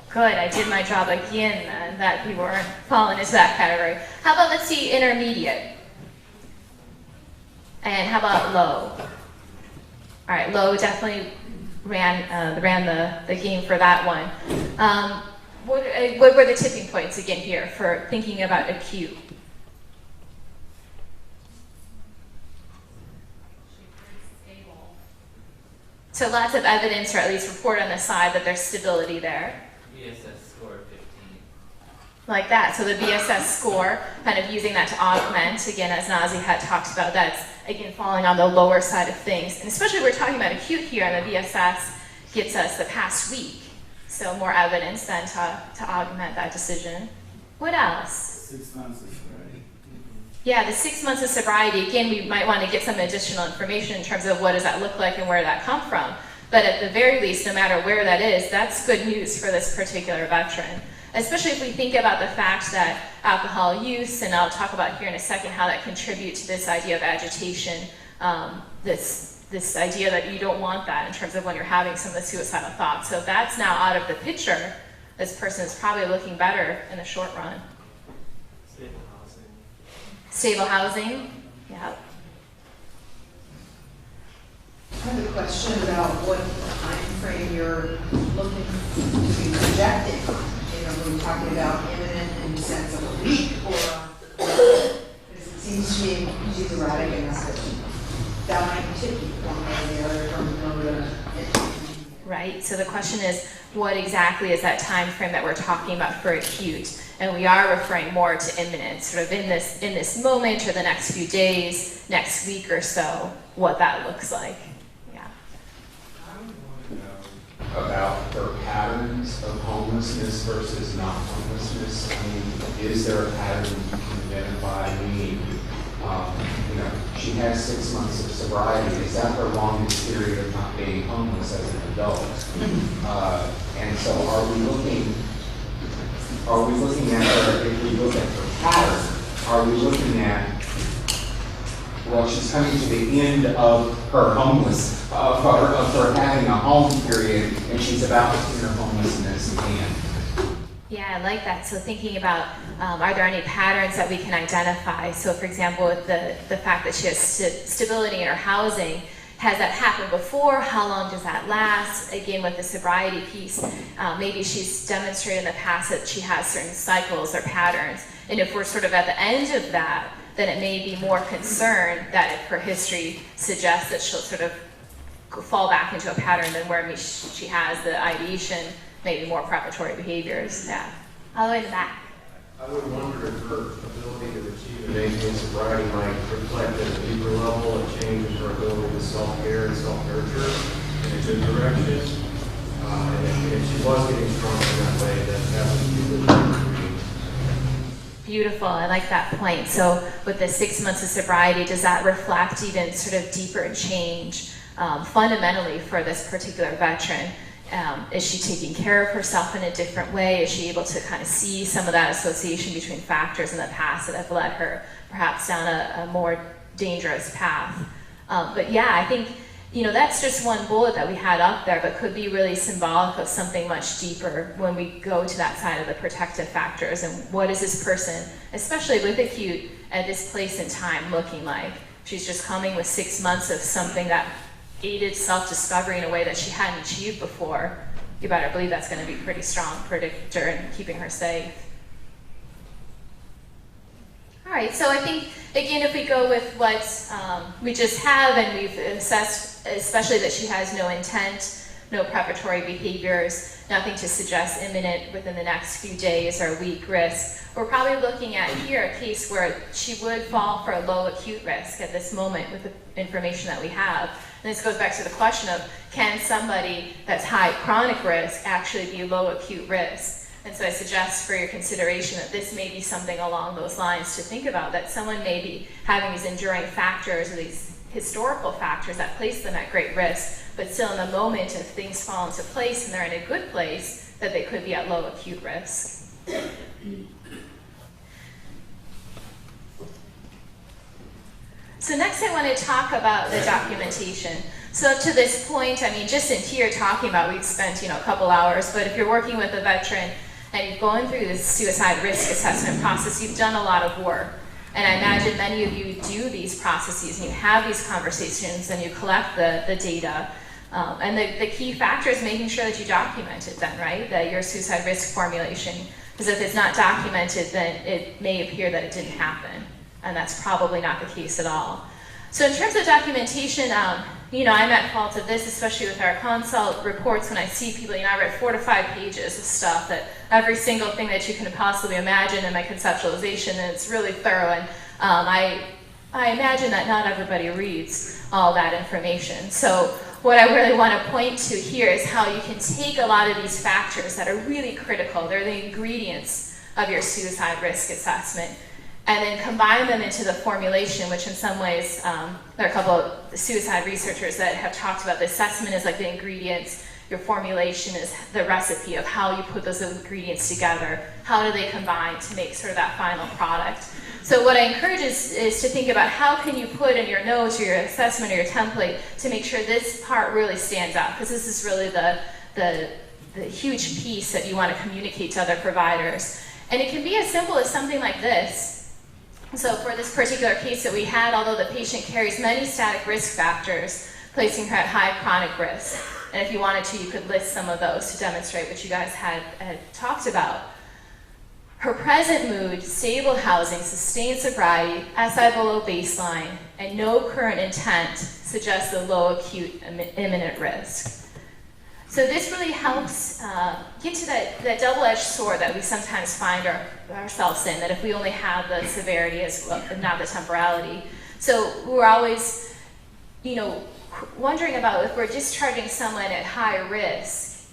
Good, I did my job again then, that people weren't falling into that category. How about let's see intermediate? And how about low? All right, low definitely ran the game for that one. What were the tipping points again here for thinking about acute? So lots of evidence, or at least report on the side, that there's stability there. BSS score of 15. Like that. So the BSS score, kind of using that to augment, again, as Nazi had talked about, that's, again, falling on the lower side of things. And especially we're talking about acute here, and the BSS gets us the past week. So more evidence then to augment that decision. What else? 6 months of sobriety. Yeah, the 6 months of sobriety, again, we might want to get some additional information in terms of what does that look like and where did that come from. But at the very least, no matter where that is, that's good news for this particular veteran. Especially if we think about the fact that alcohol use, and I'll talk about here in a second how that contributes to this idea of agitation, this idea that you don't want that in terms of when you're having some of the suicidal thoughts. So if that's now out of the picture, this person is probably looking better in the short run. Stable housing. Stable housing, yeah. I have a question about what time frame you're looking to be projecting. You know, we're talking about imminent in the sense of a week, or because it seems to me she's erratic enough that might tip you one way or the other from low to. Right, so the question is, what exactly is that time frame that we're talking about for acute? And we are referring more to imminent, sort of in this moment or the next few days, next week or so, what that looks like. Yeah. About her patterns of homelessness versus not homelessness. I mean, is there a pattern you can identify? She has 6 months of sobriety. Is that her longest period of not being homeless as an adult? And so are we looking at her, if we look at her pattern, are we looking at, well, she's coming to the end of her homeless, of her having a home period, and she's about to enter homelessness again. Yeah, I like that. So thinking about, are there any patterns that we can identify? So for example, with the fact that she has stability in her housing, has that happened before? How long does that last? Again, with the sobriety piece, maybe she's demonstrated in the past that she has certain cycles or patterns. And if we're sort of at the end of that, then it may be more concern that if her history suggests that she'll sort of fall back into a pattern than where she has the ideation, maybe more preparatory behaviors. Yeah. All the way to the back. I would wonder if her ability to achieve and maintain sobriety might reflect at a deeper level a change in her ability to self-care and self-nurture in a good direction. And if she was getting stronger in that way, that would be a good thing. Beautiful, I like that point. So with the 6 months of sobriety, does that reflect even sort of deeper change fundamentally for this particular veteran? Is she taking care of herself in a different way? Is she able to kind of see some of that association between factors in the past that have led her perhaps down a more dangerous path? But yeah, I think you know, that's just one bullet that we had up there, but could be really symbolic of something much deeper when we go to that side of the protective factors. And what is this person, especially with acute, at this place in time looking like? She's just coming with 6 months of something that aided self-discovery in a way that she hadn't achieved before. You better believe that's going to be a pretty strong predictor in keeping her safe. All right, so I think, again, if we go with what we just have, and we've assessed, especially that she has no intent, no preparatory behaviors, nothing to suggest imminent within the next few days or week risk, we're probably looking at here a case where she would fall for a low acute risk at this moment with the information that we have. And this goes back to the question of, can somebody that's high chronic risk actually be low acute risk? And so I suggest for your consideration that this may be something along those lines to think about, that someone may be having these enduring factors or these historical factors that place them at great risk, but still in the moment if things fall into place and they're in a good place, that they could be at low acute risk. So next I want to talk about the documentation. So up to this point, I mean, just in here talking about, we've spent, a couple hours, but if you're working with a veteran and you've gone through this suicide risk assessment process, you've done a lot of work. And I imagine many of you do these processes and you have these conversations and you collect the data. And the key factor is making sure that you document it then, right? That your suicide risk formulation, because if it's not documented, then it may appear that it didn't happen. And that's probably not the case at all. So in terms of documentation, I'm at fault of this, especially with our consult reports when I see people, I read 4 to 5 pages of stuff, that every single thing that you can possibly imagine in my conceptualization, and it's really thorough. And I imagine that not everybody reads all that information. So what I really want to point to here is how you can take a lot of these factors that are really critical. They're the ingredients of your suicide risk assessment, and then combine them into the formulation, which in some ways, there are a couple of suicide researchers that have talked about the assessment is like the ingredients, your formulation is the recipe of how you put those ingredients together, how do they combine to make sort of that final product. So what I encourage is to think about how can you put in your notes or your assessment or your template to make sure this part really stands out, because this is really the huge piece that you want to communicate to other providers. And it can be as simple as something like this. So for this particular case that we had, although the patient carries many static risk factors, placing her at high chronic risk. And if you wanted to, you could list some of those to demonstrate what you guys had talked about. Her present mood, stable housing, sustained sobriety, SI below baseline, and no current intent suggests a low acute imminent risk. So this really helps get to that double-edged sword that we sometimes find ourselves in, that if we only have the severity as well, not the temporality. So we're always, wondering about if we're discharging someone at high risk,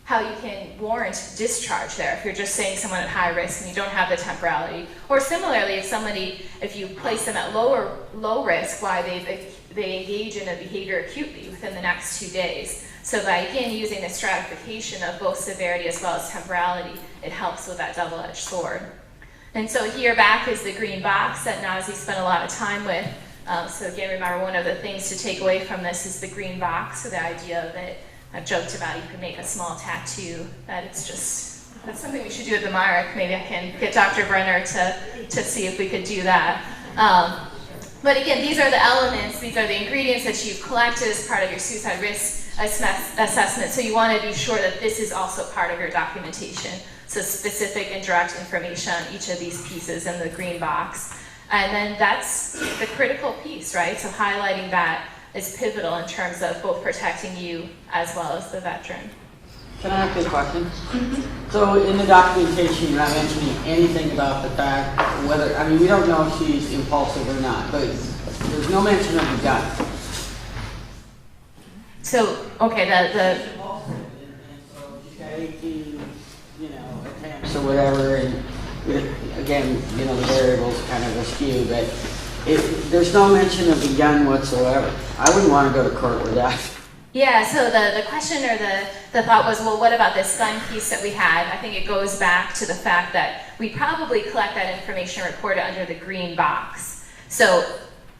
how you can warrant discharge there if you're just saying someone at high risk and you don't have the temporality. Or similarly, if you place them at low risk, why they engage in a behavior acutely within the next 2 days. So by, again, using the stratification of both severity as well as temporality, it helps with that double-edged sword. And so here back is the green box that Nazi spent a lot of time with. So again, remember, one of the things to take away from this is the green box, so the idea that I've joked about, you can make a small tattoo, that it's just, that's something we should do at the Myrick. Maybe I can get Dr. Brenner to see if we could do that. But again, these are the elements, these are the ingredients that you've collected as part of your suicide risk assessment. So you want to be sure that this is also part of your documentation. So specific and direct information on each of these pieces in the green box. And then that's the critical piece, right? So highlighting that is pivotal in terms of both protecting you as well as the veteran. Can I ask you a question? So in the documentation, you're not mentioning anything about the fact whether, we don't know if she's impulsive or not, but there's no mention of the gun. So, okay, she's got 18, attempts or whatever, and again, the variables kind of askew, but there's no mention of the gun whatsoever. I wouldn't want to go to court with that. Yeah, so the question or the thought was, well, what about this gun piece that we had? I think it goes back to the fact that we probably collect that information and report it under the green box. So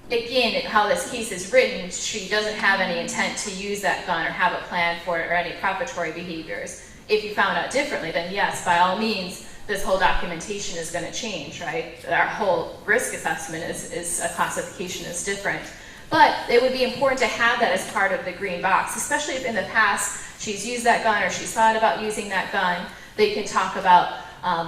again, how this case is written, she doesn't have any intent to use that gun or have a plan for it or any preparatory behaviors. If you found out differently, then yes, by all means, this whole documentation is going to change, right? Our whole risk assessment is a classification is different. But it would be important to have that as part of the green box, especially if in the past she's used that gun or she's thought about using that gun. They can talk about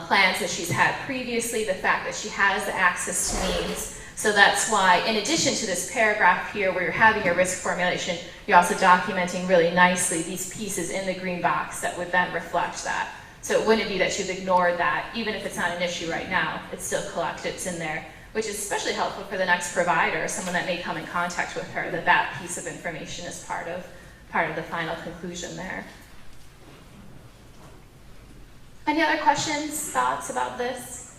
plans that she's had previously, the fact that she has the access to means. So that's why, in addition to this paragraph here where you're having your risk formulation, you're also documenting really nicely these pieces in the green box that would then reflect that. So it wouldn't be that you've ignored that, even if it's not an issue right now, it's still collected, it's in there, which is especially helpful for the next provider, someone that may come in contact with her, that that piece of information is part of the final conclusion there. Any other questions, thoughts about this?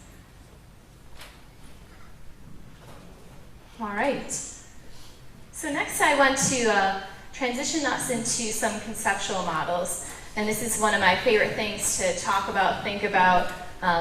All right. So next I want to transition us into some conceptual models. And this is one of my favorite things to talk about, think about,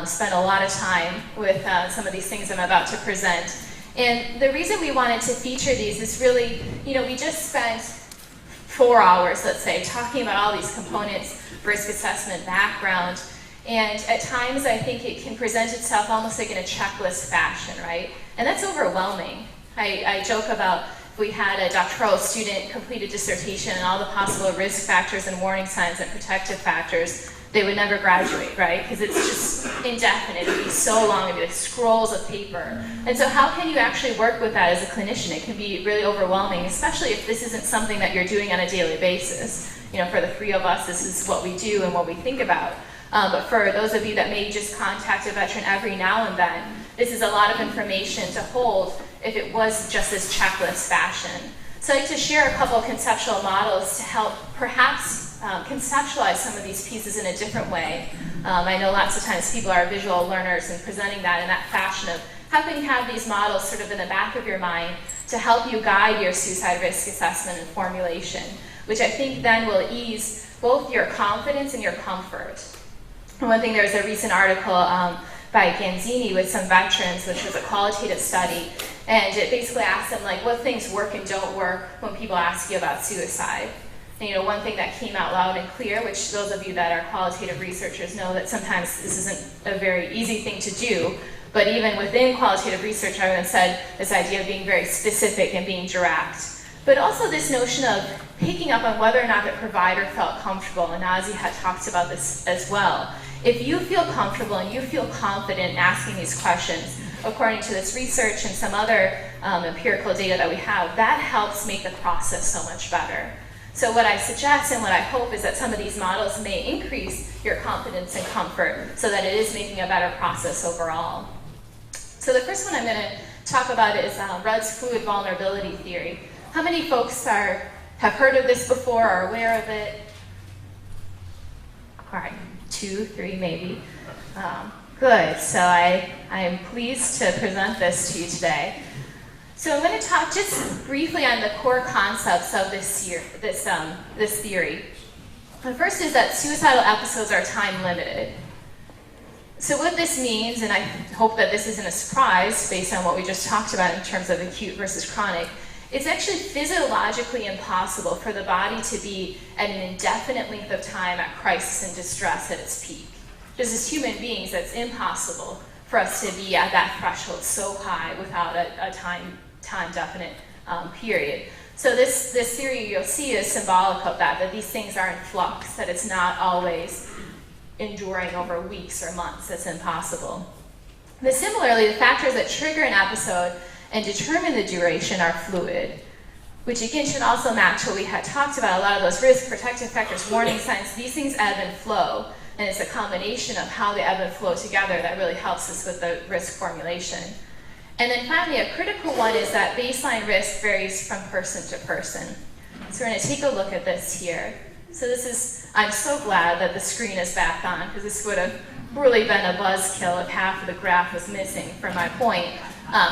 spend a lot of time with some of these things I'm about to present. And the reason we wanted to feature these is really, we just spent 4 hours, let's say, talking about all these components, risk assessment, background, and at times I think it can present itself almost like in a checklist fashion, right? And that's overwhelming. I joke about if we had a doctoral student complete a dissertation and all the possible risk factors and warning signs and protective factors, they would never graduate, right? Because it's just indefinite. It would be so long, it would be like scrolls of paper. And so how can you actually work with that as a clinician? It can be really overwhelming, especially if this isn't something that you're doing on a daily basis. For the 3 of us, this is what we do and what we think about. But for those of you that may just contact a veteran every now and then, this is a lot of information to hold if it was just this checklist fashion. So I'd like to share a couple of conceptual models to help perhaps conceptualize some of these pieces in a different way. I know lots of times people are visual learners and presenting that in that fashion of how can you have these models sort of in the back of your mind to help you guide your suicide risk assessment and formulation, which I think then will ease both your confidence and your comfort. One thing, there was a recent article by Ganzini with some veterans, which was a qualitative study, and it basically asked them what things work and don't work when people ask you about suicide. And one thing that came out loud and clear, which those of you that are qualitative researchers know that sometimes this isn't a very easy thing to do, but even within qualitative research, everyone said this idea of being very specific and being direct. But also this notion of picking up on whether or not the provider felt comfortable, and Nazi had talked about this as well. If you feel comfortable and you feel confident in asking these questions, according to this research and some other empirical data that we have, that helps make the process so much better. So what I suggest and what I hope is that some of these models may increase your confidence and comfort so that it is making a better process overall. So the first one I'm going to talk about is Rudd's fluid vulnerability theory. How many folks have heard of this before or are aware of it? All right. 2, 3 maybe. Good, so I am pleased to present this to you today. So I'm going to talk just briefly on the core concepts of this theory. The first is that suicidal episodes are time limited. So what this means, and I hope that this isn't a surprise based on what we just talked about in terms of acute versus chronic, it's actually physiologically impossible for the body to be at an indefinite length of time at crisis and distress at its peak. Just as human beings, that's impossible for us to be at that threshold so high without a time-definite period. So this theory you'll see is symbolic of that these things are in flux, that it's not always enduring over weeks or months. That's impossible. But similarly, the factors that trigger an episode and determine the duration are fluid, which again should also match what we had talked about, a lot of those risk, protective factors, warning signs. These things ebb and flow, and it's a combination of how they ebb and flow together that really helps us with the risk formulation. And then finally, a critical one is that baseline risk varies from person to person. So we're going to take a look at this here. So this is, I'm so glad that the screen is back on, because this would have really been a buzzkill if half of the graph was missing from my point.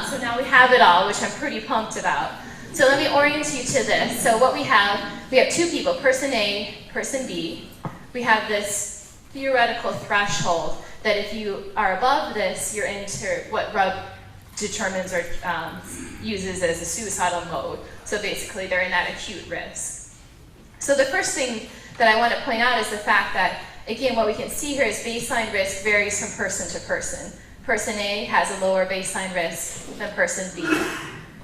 So now we have it all, which I'm pretty pumped about. So let me orient you to this. So what we have 2 people, person A, person B. We have this theoretical threshold that if you are above this, you're into what Rudd determines or uses as a suicidal mode. So basically, they're in that acute risk. So the first thing that I want to point out is the fact that, again, what we can see here is baseline risk varies from person to person. Person A has a lower baseline risk than person B.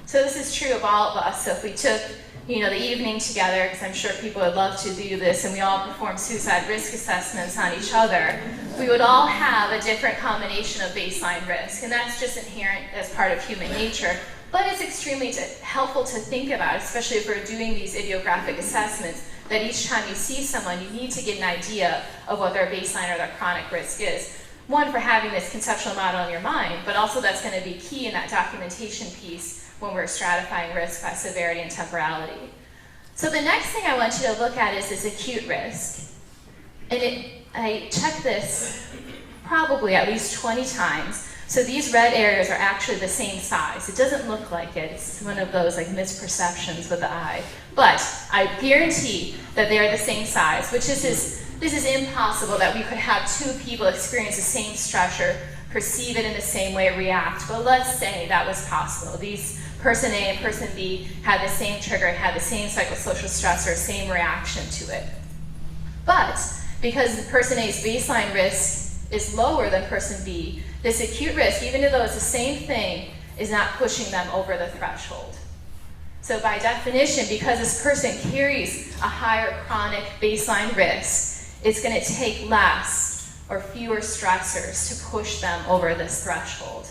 So this is true of all of us. So if we took, the evening together, because I'm sure people would love to do this, and we all perform suicide risk assessments on each other, we would all have a different combination of baseline risk, and that's just inherent as part of human nature. But it's extremely helpful to think about, especially if we're doing these idiographic assessments, that each time you see someone, you need to get an idea of what their baseline or their chronic risk is. One, for having this conceptual model in your mind, but also that's going to be key in that documentation piece when we're stratifying risk by severity and temporality. So the next thing I want you to look at is this acute risk. And I checked this probably at least 20 times. So these red areas are actually the same size. It doesn't look like it. It's one of those like misperceptions with the eye. But I guarantee that they are the same size, which this is impossible that we could have two people experience the same stressor, perceive it in the same way, react. But let's say that was possible. These person A and person B had the same trigger, had the same psychosocial stressor, same reaction to it. But because person A's baseline risk is lower than person B, this acute risk, even though it's the same thing, is not pushing them over the threshold. So by definition, because this person carries a higher chronic baseline risk, it's going to take less or fewer stressors to push them over this threshold.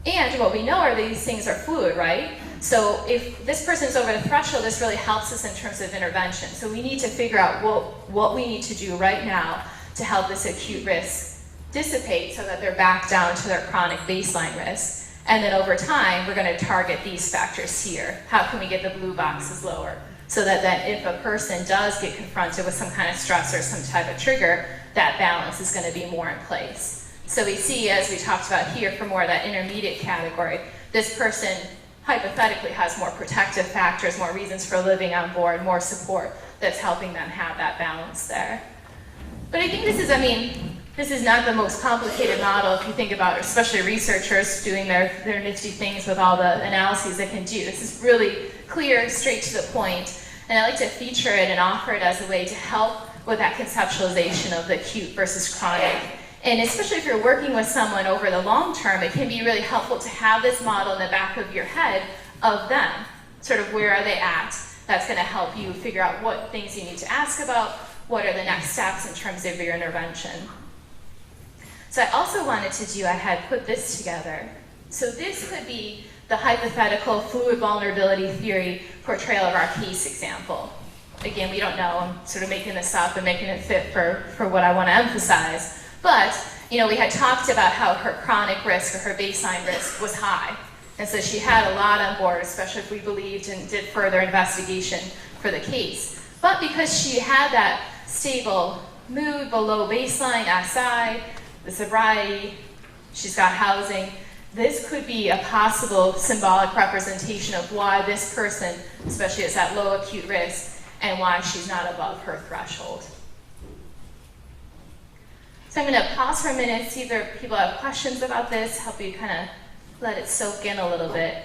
And what we know are these things are fluid, right? So if this person's over the threshold, this really helps us in terms of intervention. So we need to figure out what we need to do right now to help this acute risk dissipate so that they're back down to their chronic baseline risk. And then over time, we're going to target these factors here. How can we get the blue boxes lower? So that then if a person does get confronted with some kind of stress or some type of trigger, that balance is going to be more in place. So we see, as we talked about here, for more of that intermediate category, this person hypothetically has more protective factors, more reasons for living on board, more support that's helping them have that balance there. But I think this is not the most complicated model if you think about, especially researchers doing their nifty things with all the analyses they can do. This is really clear, straight to the point, and I like to feature it and offer it as a way to help with that conceptualization of the acute versus chronic. And especially if you're working with someone over the long term, it can be really helpful to have this model in the back of your head of them, sort of where are they at. That's going to help you figure out what things you need to ask about, what are the next steps in terms of your intervention. So I also wanted to do, I had put this together. So this could be the hypothetical fluid vulnerability theory portrayal of our case example. Again, we don't know, I'm sort of making this up and making it fit for what I want to emphasize. But, we had talked about how her chronic risk or her baseline risk was high. And so she had a lot on board, especially if we believed and did further investigation for the case. But because she had that stable mood below baseline, SI, the sobriety, she's got housing, this could be a possible symbolic representation of why this person, especially is at low acute risk, and why she's not above her threshold. So I'm going to pause for a minute, see if people have questions about this, help you kind of let it soak in a little bit.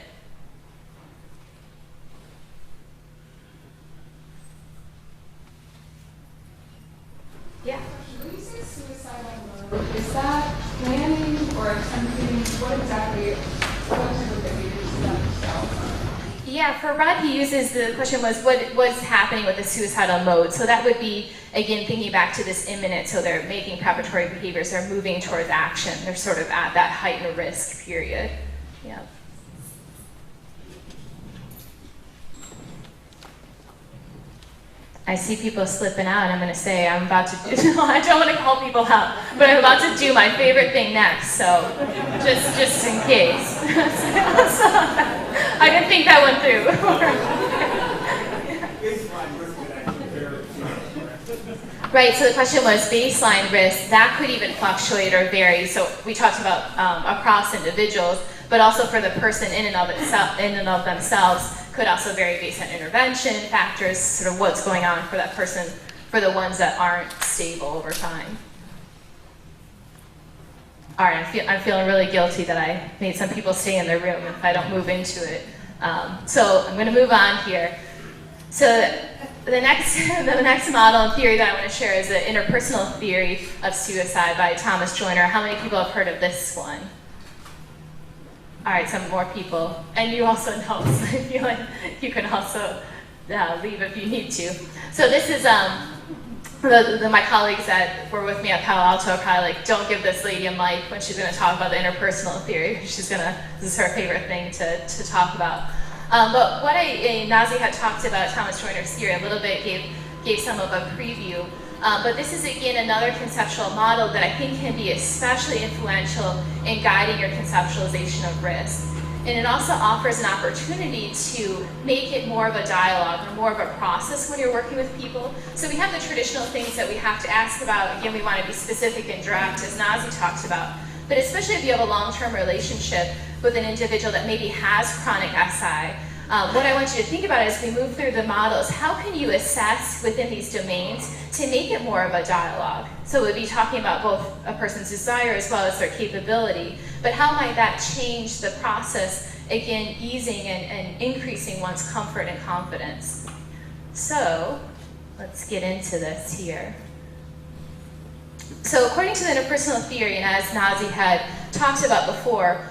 Yeah. When you say suicidal mode, is that planning or attempting? What type of behaviors is that? Yeah, for Rod, he uses, the question was what's happening with the suicidal mode. So that would be, again, thinking back to this imminent, so they're making preparatory behaviors, they're moving towards action, they're sort of at that heightened risk period. Yeah. I see people slipping out, and I'm going to say I'm about to do, I don't want to call people out, but I'm about to do my favorite thing next, so just in case. I didn't think that one through. Right, so the question was baseline risk. That could even fluctuate or vary. So we talked about across individuals, but also for the person in and of themselves could also vary based on intervention factors, sort of what's going on for that person, for the ones that aren't stable over time. all right, I'm feeling really guilty that I made some people stay in their room if I don't move into it. So I'm going to move on here. So the next model and theory that I want to share is the interpersonal theory of suicide by Thomas Joyner. How many people have heard of this one? All right, some more people. And you also know, so I feel like you can also leave if you need to. So this is, my colleagues that were with me at Palo Alto are probably like, don't give this lady a mic when she's going to talk about the interpersonal theory. This is her favorite thing to talk about. But what Nazi had talked about Thomas Joyner's theory a little bit, gave some of a preview. But this is, again, another conceptual model that I think can be especially influential in guiding your conceptualization of risk. And it also offers an opportunity to make it more of a dialogue or more of a process when you're working with people. So we have the traditional things that we have to ask about. Again, we want to be specific and direct, as Nazi talked about. But especially if you have a long-term relationship with an individual that maybe has chronic SI, what I want you to think about as we move through the models, how can you assess within these domains to make it more of a dialogue? So we'll be talking about both a person's desire as well as their capability, but how might that change the process, again, easing and increasing one's comfort and confidence? So let's get into this here. So according to the interpersonal theory, and as Nazi had talked about before,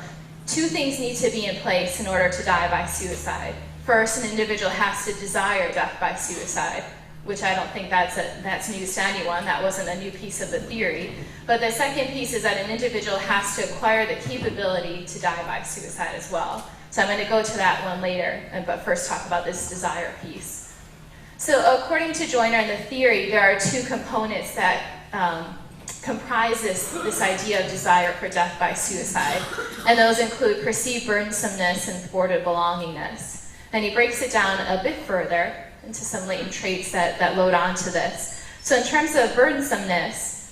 two things need to be in place in order to die by suicide. First, an individual has to desire death by suicide, which I don't think that's news to anyone. That wasn't a new piece of the theory. But the second piece is that an individual has to acquire the capability to die by suicide as well. So I'm going to go to that one later, but first talk about this desire piece. So according to Joyner and the theory, there are two components that comprise this idea of desire for death by suicide. And those include perceived burdensomeness and thwarted belongingness. And he breaks it down a bit further into some latent traits that load onto this. So in terms of burdensomeness,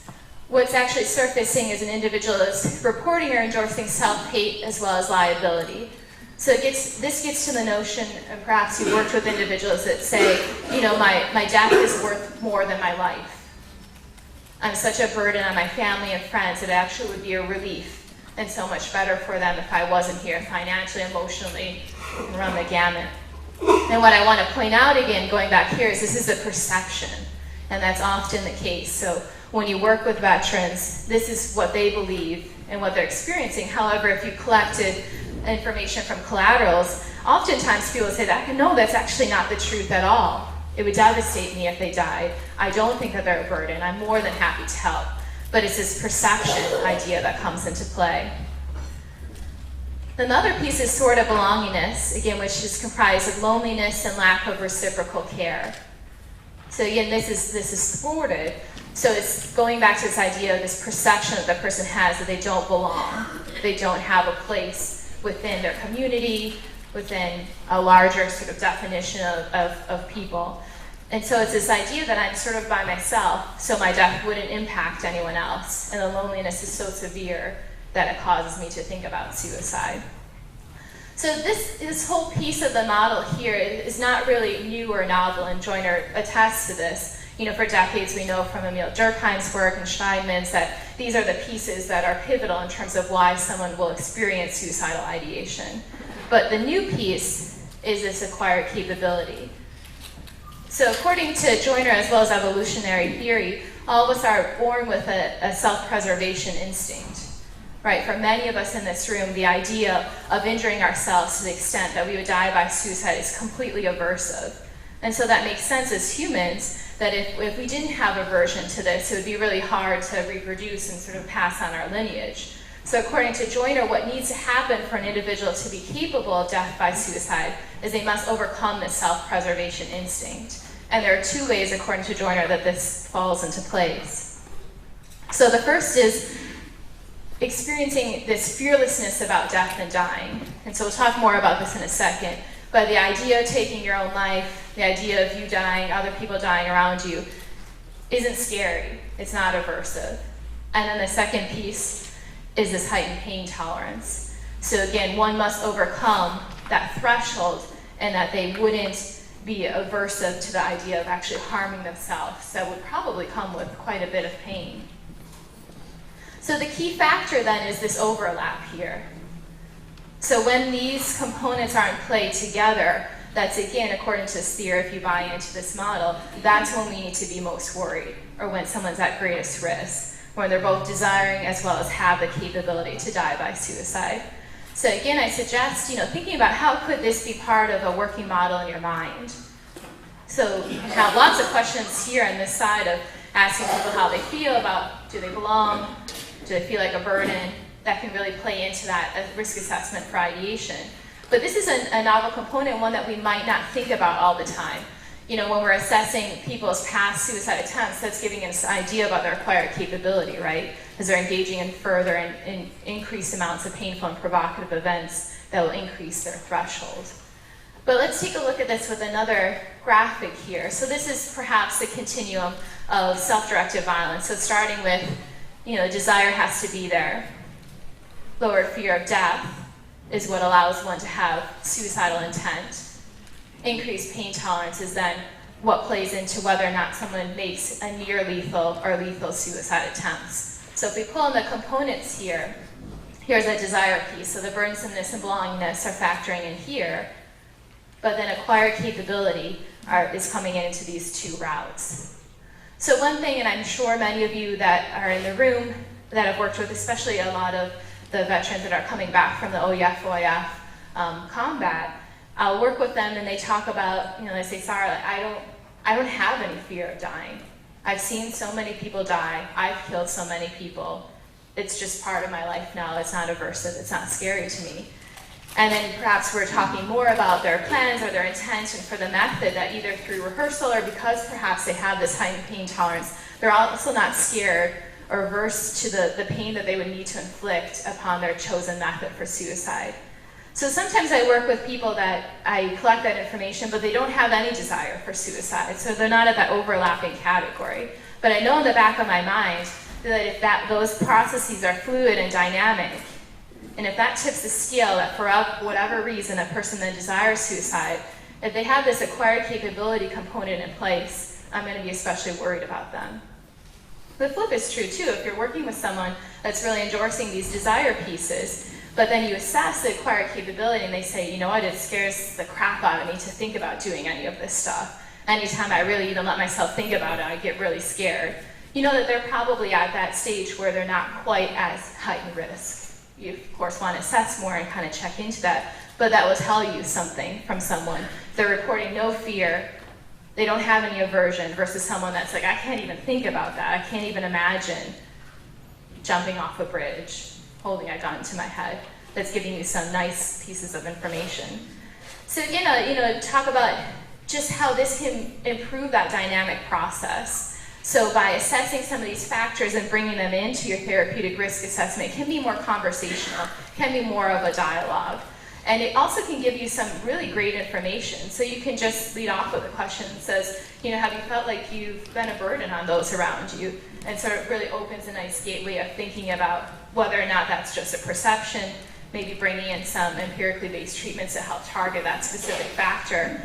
what's actually surfacing is an individual is reporting or endorsing self-hate as well as liability. So this gets to the notion, and perhaps you worked with individuals that say, you know, my death is worth more than my life. I'm such a burden on my family and friends that it actually would be a relief and so much better for them if I wasn't here financially, emotionally, run the gamut. And what I want to point out again, going back here, is this is a perception, and that's often the case. So when you work with veterans, this is what they believe and what they're experiencing. However, if you collected information from collaterals, oftentimes people say that, no, that's actually not the truth at all. It would devastate me if they died. I don't think that they're a burden. I'm more than happy to help. But it's this perception idea that comes into play. Another piece is sort of belongingness, again, which is comprised of loneliness and lack of reciprocal care. So again, this is thwarted. So it's going back to this idea of this perception that the person has that they don't belong. They don't have a place within their community, within a larger sort of definition of people. And so it's this idea that I'm sort of by myself, so my death wouldn't impact anyone else. And the loneliness is so severe that it causes me to think about suicide. So this whole piece of the model here is not really new or novel, and Joyner attests to this. You know, for decades we know from Emil Durkheim's work and Steinman's that these are the pieces that are pivotal in terms of why someone will experience suicidal ideation. But the new piece is this acquired capability. So according to Joyner, as well as evolutionary theory, all of us are born with a self-preservation instinct. Right? For many of us in this room, the idea of injuring ourselves to the extent that we would die by suicide is completely aversive. And so that makes sense as humans, that if we didn't have aversion to this, it would be really hard to reproduce and sort of pass on our lineage. So according to Joyner, what needs to happen for an individual to be capable of death by suicide is they must overcome this self-preservation instinct. And there are two ways, according to Joyner, that this falls into place. So the first is experiencing this fearlessness about death and dying. And so we'll talk more about this in a second. But the idea of taking your own life, the idea of you dying, other people dying around you, isn't scary. It's not aversive. And then the second piece is this heightened pain tolerance. So again, one must overcome that threshold and that they wouldn't be aversive to the idea of actually harming themselves. That would probably come with quite a bit of pain. So the key factor then is this overlap here. So when these components are in play together, that's again, according to this theory, if you buy into this model, that's when we need to be most worried, or when someone's at greatest risk, when they're both desiring as well as have the capability to die by suicide. So again, I suggest, thinking about how could this be part of a working model in your mind. So you can have lots of questions here on this side of asking people how they feel about, do they belong, do they feel like a burden? That can really play into that risk assessment for ideation. But this is a novel component, one that we might not think about all the time. When we're assessing people's past suicide attempts, that's giving us an idea about their acquired capability, right? Because they're engaging in further and increased amounts of painful and provocative events that will increase their threshold. But let's take a look at this with another graphic here. So this is perhaps the continuum of self-directed violence. So starting with, desire has to be there. Lower fear of death is what allows one to have suicidal intent. Increased pain tolerance is then what plays into whether or not someone makes a near lethal or lethal suicide attempts. So if we pull in the components here, here's a desire piece. So the burdensomeness and belongingness are factoring in here, but then acquired capability is coming into these two routes. So one thing, and I'm sure many of you that are in the room that have worked with, especially a lot of the veterans that are coming back from the OEF combat, I'll work with them and they talk about, they say, Sarah, I don't have any fear of dying. I've seen so many people die. I've killed so many people. It's just part of my life now. It's not aversive. It's not scary to me. And then perhaps we're talking more about their plans or their intention for the method, that either through rehearsal or because perhaps they have this heightened pain tolerance, they're also not scared or averse to the pain that they would need to inflict upon their chosen method for suicide. So sometimes I work with people that I collect that information, but they don't have any desire for suicide. So they're not at that overlapping category. But I know in the back of my mind that if those processes are fluid and dynamic, and if that tips the scale that for whatever reason a person then desires suicide, if they have this acquired capability component in place, I'm going to be especially worried about them. The flip is true too. If you're working with someone that's really endorsing these desire pieces, but then you assess the acquired capability and they say, it scares the crap out of me to think about doing any of this stuff. Anytime I really even let myself think about it, I get really scared. You know that they're probably at that stage where they're not quite as heightened risk. You, of course, want to assess more and kind of check into that, but that will tell you something from someone. They're reporting no fear, they don't have any aversion, versus someone that's like, I can't even think about that. I can't even imagine jumping off a bridge, holding a gun to my head. That's giving you some nice pieces of information. So again, talk about just how this can improve that dynamic process. So by assessing some of these factors and bringing them into your therapeutic risk assessment, it can be more conversational, can be more of a dialogue. And it also can give you some really great information. So you can just lead off with a question that says, have you felt like you've been a burden on those around you? And so it really opens a nice gateway of thinking about whether or not that's just a perception, maybe bringing in some empirically based treatments to help target that specific factor.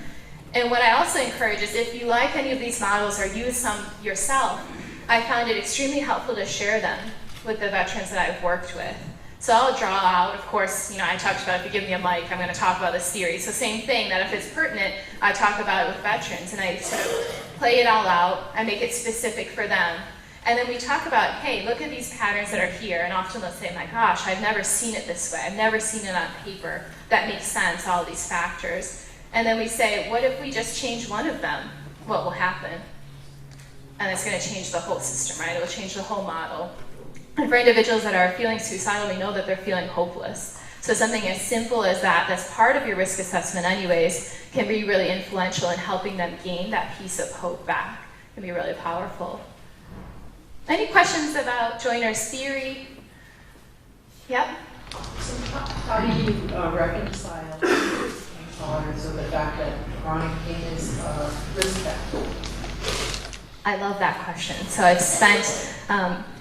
And what I also encourage is if you like any of these models or use some yourself, I found it extremely helpful to share them with the veterans that I've worked with. So I'll draw out, of course, I talked about if you give me a mic, I'm going to talk about this theory. So same thing, that if it's pertinent, I talk about it with veterans and I sort of play it all out, I make it specific for them. And then we talk about, hey, look at these patterns that are here. And often they'll say, my gosh, I've never seen it this way. I've never seen it on paper. That makes sense, all these factors. And then we say, what if we just change one of them? What will happen? And it's going to change the whole system, right? It will change the whole model. And for individuals that are feeling suicidal, we know that they're feeling hopeless. So something as simple as that, that's part of your risk assessment anyways, can be really influential in helping them gain that piece of hope back. It can be really powerful. Any questions about Joiner's theory? Yep. So how do you reconcile pain tolerance with the fact that chronic pain is a risk factor? I love that question. So I've spent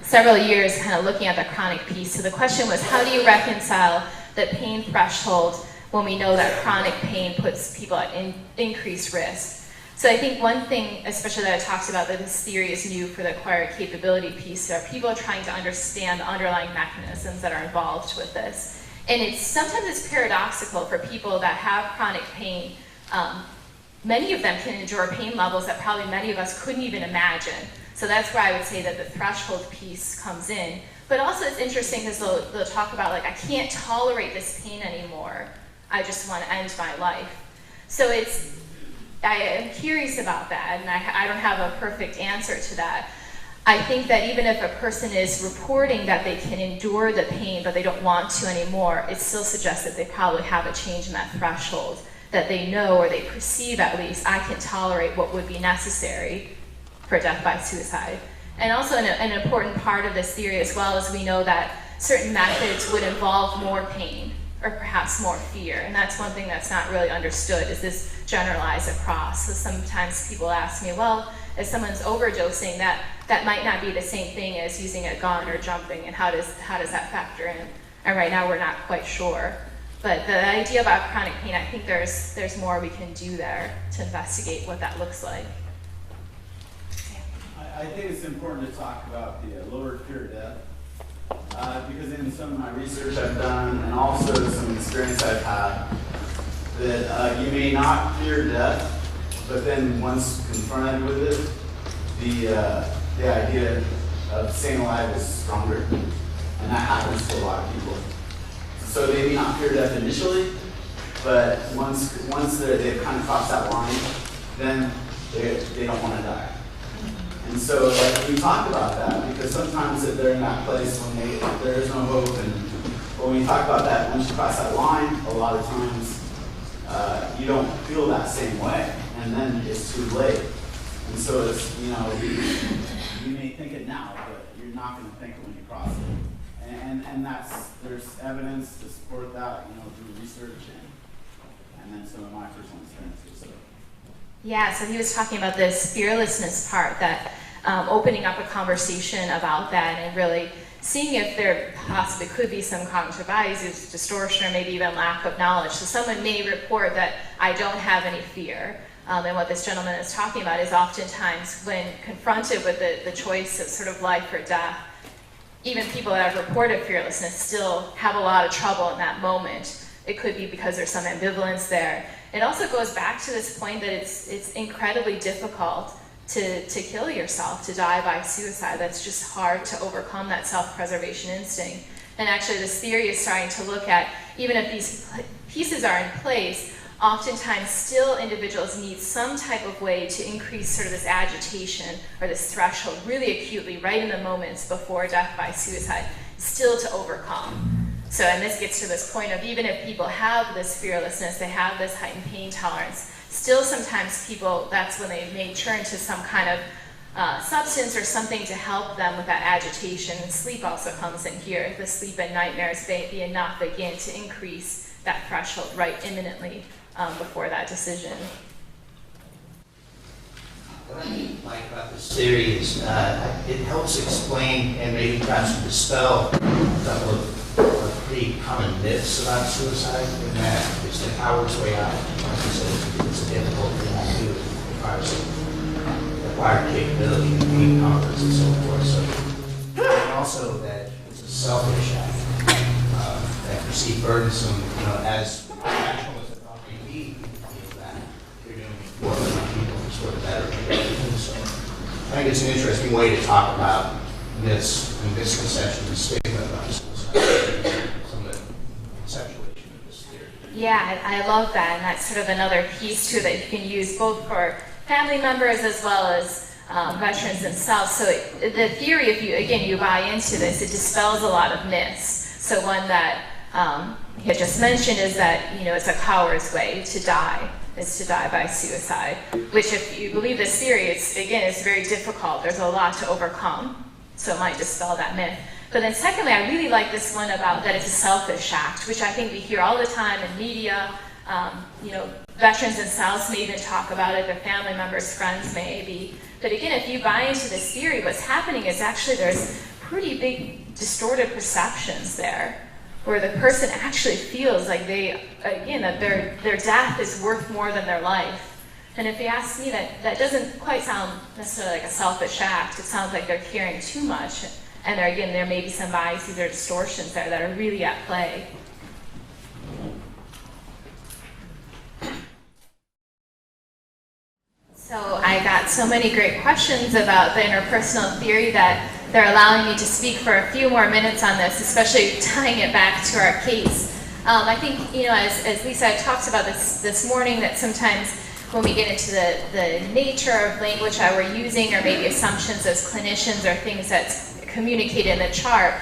several years kind of looking at the chronic piece. So the question was, how do you reconcile the pain threshold when we know that chronic pain puts people at increased risk? So I think one thing, especially that I talked about, that this theory is new for the acquired capability piece, are people trying to understand the underlying mechanisms that are involved with this. And sometimes it's paradoxical for people that have chronic pain. Many of them can endure pain levels that probably many of us couldn't even imagine. So that's where I would say that the threshold piece comes in. But also it's interesting because they'll talk about, like, I can't tolerate this pain anymore. I just want to end my life. So I am curious about that, and I don't have a perfect answer to that. I think that even if a person is reporting that they can endure the pain but they don't want to anymore, it still suggests that they probably have a change in that threshold, that they know, or they perceive at least, I can tolerate what would be necessary for death by suicide. And also an important part of this theory as well is we know that certain methods would involve more pain or perhaps more fear. And that's one thing that's not really understood, is this generalized across. So sometimes people ask me, well, if someone's overdosing, that might not be the same thing as using a gun or jumping, and how does that factor in? And right now we're not quite sure. But the idea about chronic pain, I think there's more we can do there to investigate what that looks like. I think it's important to talk about the lower fear of death, because in some of my research I've done, and also some experience I've had, that you may not fear death, but then once confronted with it, the idea of staying alive is stronger, and that happens to a lot of people. So they may not fear death initially, but once they've kind of crossed that line, then they don't want to die. And so we talk about that, because sometimes if they're in that place when there is no hope, and when we talk about that, once you cross that line, a lot of times you don't feel that same way, and then it's too late. And so it's, you may think it now, but you're not going to think it when you cross it. And there's evidence to support that, through research and then some of my personal experiences. So. Yeah, so he was talking about this fearlessness part, that opening up a conversation about that and really seeing if there possibly could be some cognitive biases, distortion, or maybe even lack of knowledge. So someone may report that I don't have any fear. And what this gentleman is talking about is oftentimes when confronted with the choice of sort of life or death, even people that have reported fearlessness still have a lot of trouble in that moment. It could be because there's some ambivalence there. It also goes back to this point that it's incredibly difficult to kill yourself, to die by suicide. That's just hard to overcome, that self-preservation instinct. And actually this theory is starting to look at, even if these pieces are in place, oftentimes still individuals need some type of way to increase sort of this agitation or this threshold really acutely right in the moments before death by suicide, still to overcome. So, and this gets to this point of, even if people have this fearlessness, they have this heightened pain tolerance, still sometimes people, that's when they may turn to some kind of substance or something to help them with that agitation. And sleep also comes in here. The sleep and nightmares may be enough, again, to increase that threshold right imminently before that decision. What I like about this theory is it helps explain and maybe perhaps dispel a couple of pretty common myths about suicide, and that it's the coward's way out. Like I said, it's a difficult thing to do. It requires acquired capability, pain tolerance, and so forth. So, and also that it's a selfish act that perceived burdensome, as rational as it probably be, that you're doing it for other people who sort of better. So I think it's an interesting way to talk about myths and misconceptions and stigma about suicide. Some of the conceptualization of this theory. Yeah, I love that, and that's sort of another piece too that you can use both for family members as well as veterans themselves. So the theory, if you buy into this, it dispels a lot of myths. So one that he had just mentioned is that it's a coward's way to die, is to die by suicide. Which, if you believe this theory, it's very difficult. There's a lot to overcome, so it might dispel that myth. But then secondly, I really like this one about that it's a selfish act, which I think we hear all the time in media. Veterans themselves may even talk about it, their family members, friends maybe. But again, if you buy into this theory, what's happening is actually there's pretty big distorted perceptions there, where the person actually feels like that their death is worth more than their life. And if you ask me, that doesn't quite sound necessarily like a selfish act. It sounds like they're caring too much. And there may be some biases or distortions there that are really at play. So I got so many great questions about the interpersonal theory that they're allowing me to speak for a few more minutes on this, especially tying it back to our case. I think, as Lisa talked about this morning, that sometimes when we get into the nature of language that we're using, or maybe assumptions as clinicians or things that's communicated in the chart,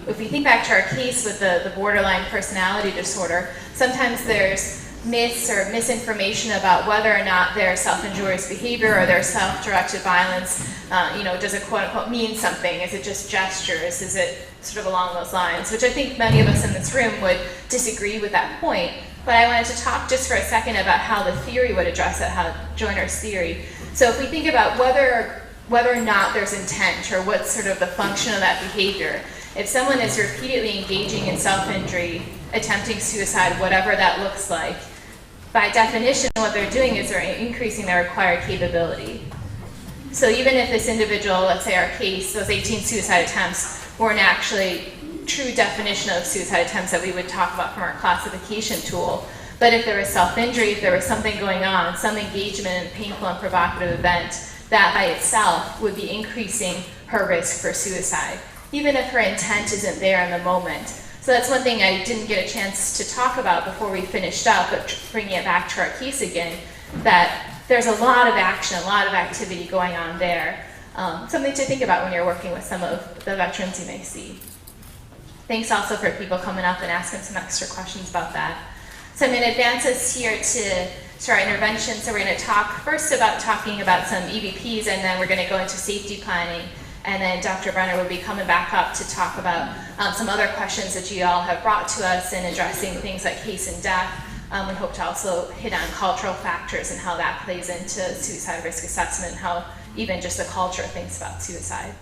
if we think back to our case with the borderline personality disorder, sometimes there's myths or misinformation about whether or not their self-injurious behavior or their self-directed violence, does it quote-unquote mean something? Is it just gestures? Is it sort of along those lines? Which I think many of us in this room would disagree with that point. But I wanted to talk just for a second about how the theory would address it, how Joiner's theory. So if we think about whether or not there's intent, or what's sort of the function of that behavior, if someone is repeatedly engaging in self-injury, attempting suicide, whatever that looks like, by definition, what they're doing is they're increasing their required capability. So even if this individual, let's say our case, those 18 suicide attempts weren't actually true definition of suicide attempts that we would talk about from our classification tool, but if there was self-injury, if there was something going on, some engagement in a painful and provocative event, that by itself would be increasing her risk for suicide, even if her intent isn't there in the moment. So that's one thing I didn't get a chance to talk about before we finished up, but bringing it back to our case again, that there's a lot of action, a lot of activity going on there. Something to think about when you're working with some of the veterans you may see. Thanks also for people coming up and asking some extra questions about that. So I'm going to advance us here to our intervention. So we're going to talk first about talking about some EVPs, and then we're going to go into safety planning. And then Dr. Brenner will be coming back up to talk about some other questions that you all have brought to us in addressing things like case and death. We hope to also hit on cultural factors and how that plays into suicide risk assessment, and how even just the culture thinks about suicide.